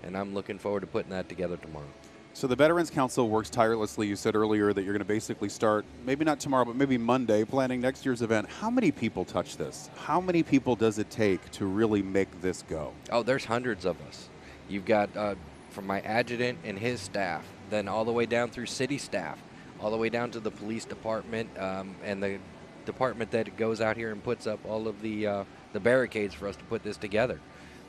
and I'm looking forward to putting that together tomorrow. So the Veterans Council works tirelessly. You said earlier that you're going to basically start, maybe not tomorrow, but maybe Monday, planning next year's event. How many people touch this? How many people does it take to really make this go? Oh, there's hundreds of us. You've got from my adjutant and his staff, then all the way down through city staff, all the way down to the police department and the department that goes out here and puts up all of the barricades for us to put this together.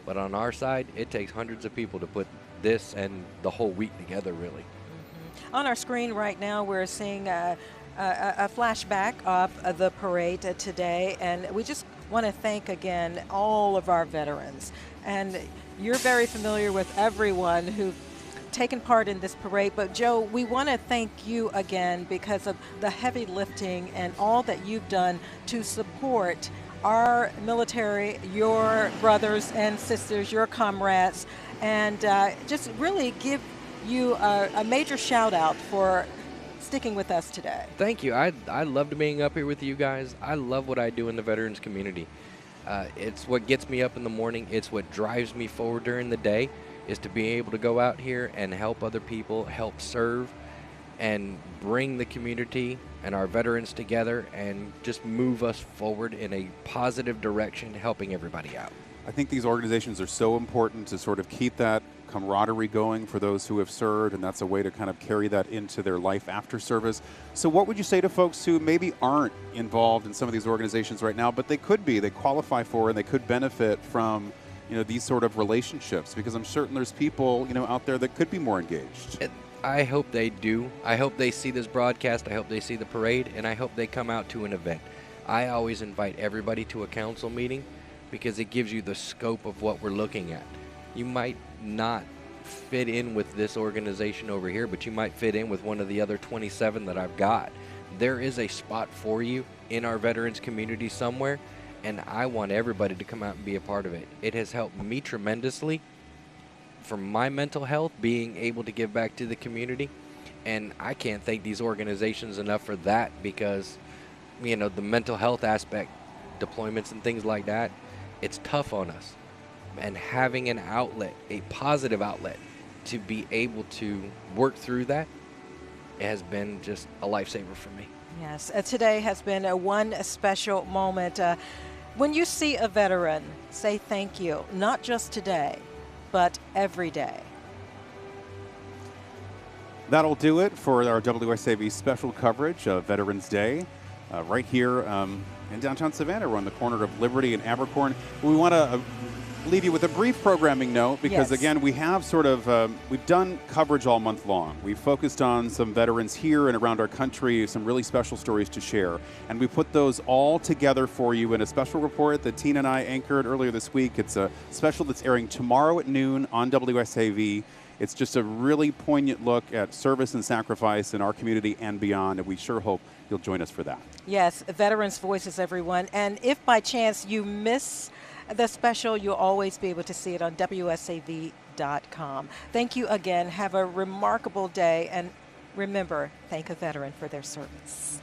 But on our side, it takes hundreds of people to put this and the whole week together, really. Mm-hmm. On our screen right now, we're seeing a flashback of the parade today, and we just want to thank again all of our veterans. And you're very familiar with everyone who taken part in this parade, but Joe, we want to thank you again because of the heavy lifting and all that you've done to support our military, your brothers and sisters, your comrades, and just really give you a major shout out for sticking with us today. Thank you. I loved being up here with you guys. I love what I do in the veterans community. It's what gets me up in the morning. It's what drives me forward during the day, is to be able to go out here and help other people, help serve, and bring the community and our veterans together and just move us forward in a positive direction, helping everybody out. I think these organizations are so important to sort of keep that camaraderie going for those who have served, and that's a way to kind of carry that into their life after service. So what would you say to folks who maybe aren't involved in some of these organizations right now, but they could be, they qualify for, and they could benefit from, you know, these sort of relationships? Because I'm certain there's people, you know, out there that could be more engaged. I hope they do. I hope they see this broadcast. I hope they see the parade, and I hope they come out to an event. I always invite everybody to a council meeting because it gives you the scope of what we're looking at. You might not fit in with this organization over here, but you might fit in with one of the other 27 that I've got. There is a spot for you in our veterans community somewhere, and I want everybody to come out and be a part of it. It has helped me tremendously for my mental health, being able to give back to the community, and I can't thank these organizations enough for that because, you know, the mental health aspect, deployments and things like that, it's tough on us. And having an outlet, a positive outlet, to be able to work through that, it has been just a lifesaver for me. Yes, today has been one special moment. When you see a veteran, say thank you, not just today, but every day. That'll do it for our WSAV special coverage of Veterans Day right here in downtown Savannah. We're on the corner of Liberty and Abercorn. We want to leave you with a brief programming note because, again, we have sort of, we've done coverage all month long. We've focused on some veterans here and around our country, some really special stories to share. And we put those all together for you in a special report that Tina and I anchored earlier this week. It's a special that's airing tomorrow at noon on WSAV. It's just a really poignant look at service and sacrifice in our community and beyond, and we sure hope you'll join us for that. Yes, Veterans Voices, everyone. And if by chance you miss the special, you'll always be able to see it on WSAV.com. Thank you again. Have a remarkable day. And remember, thank a veteran for their service.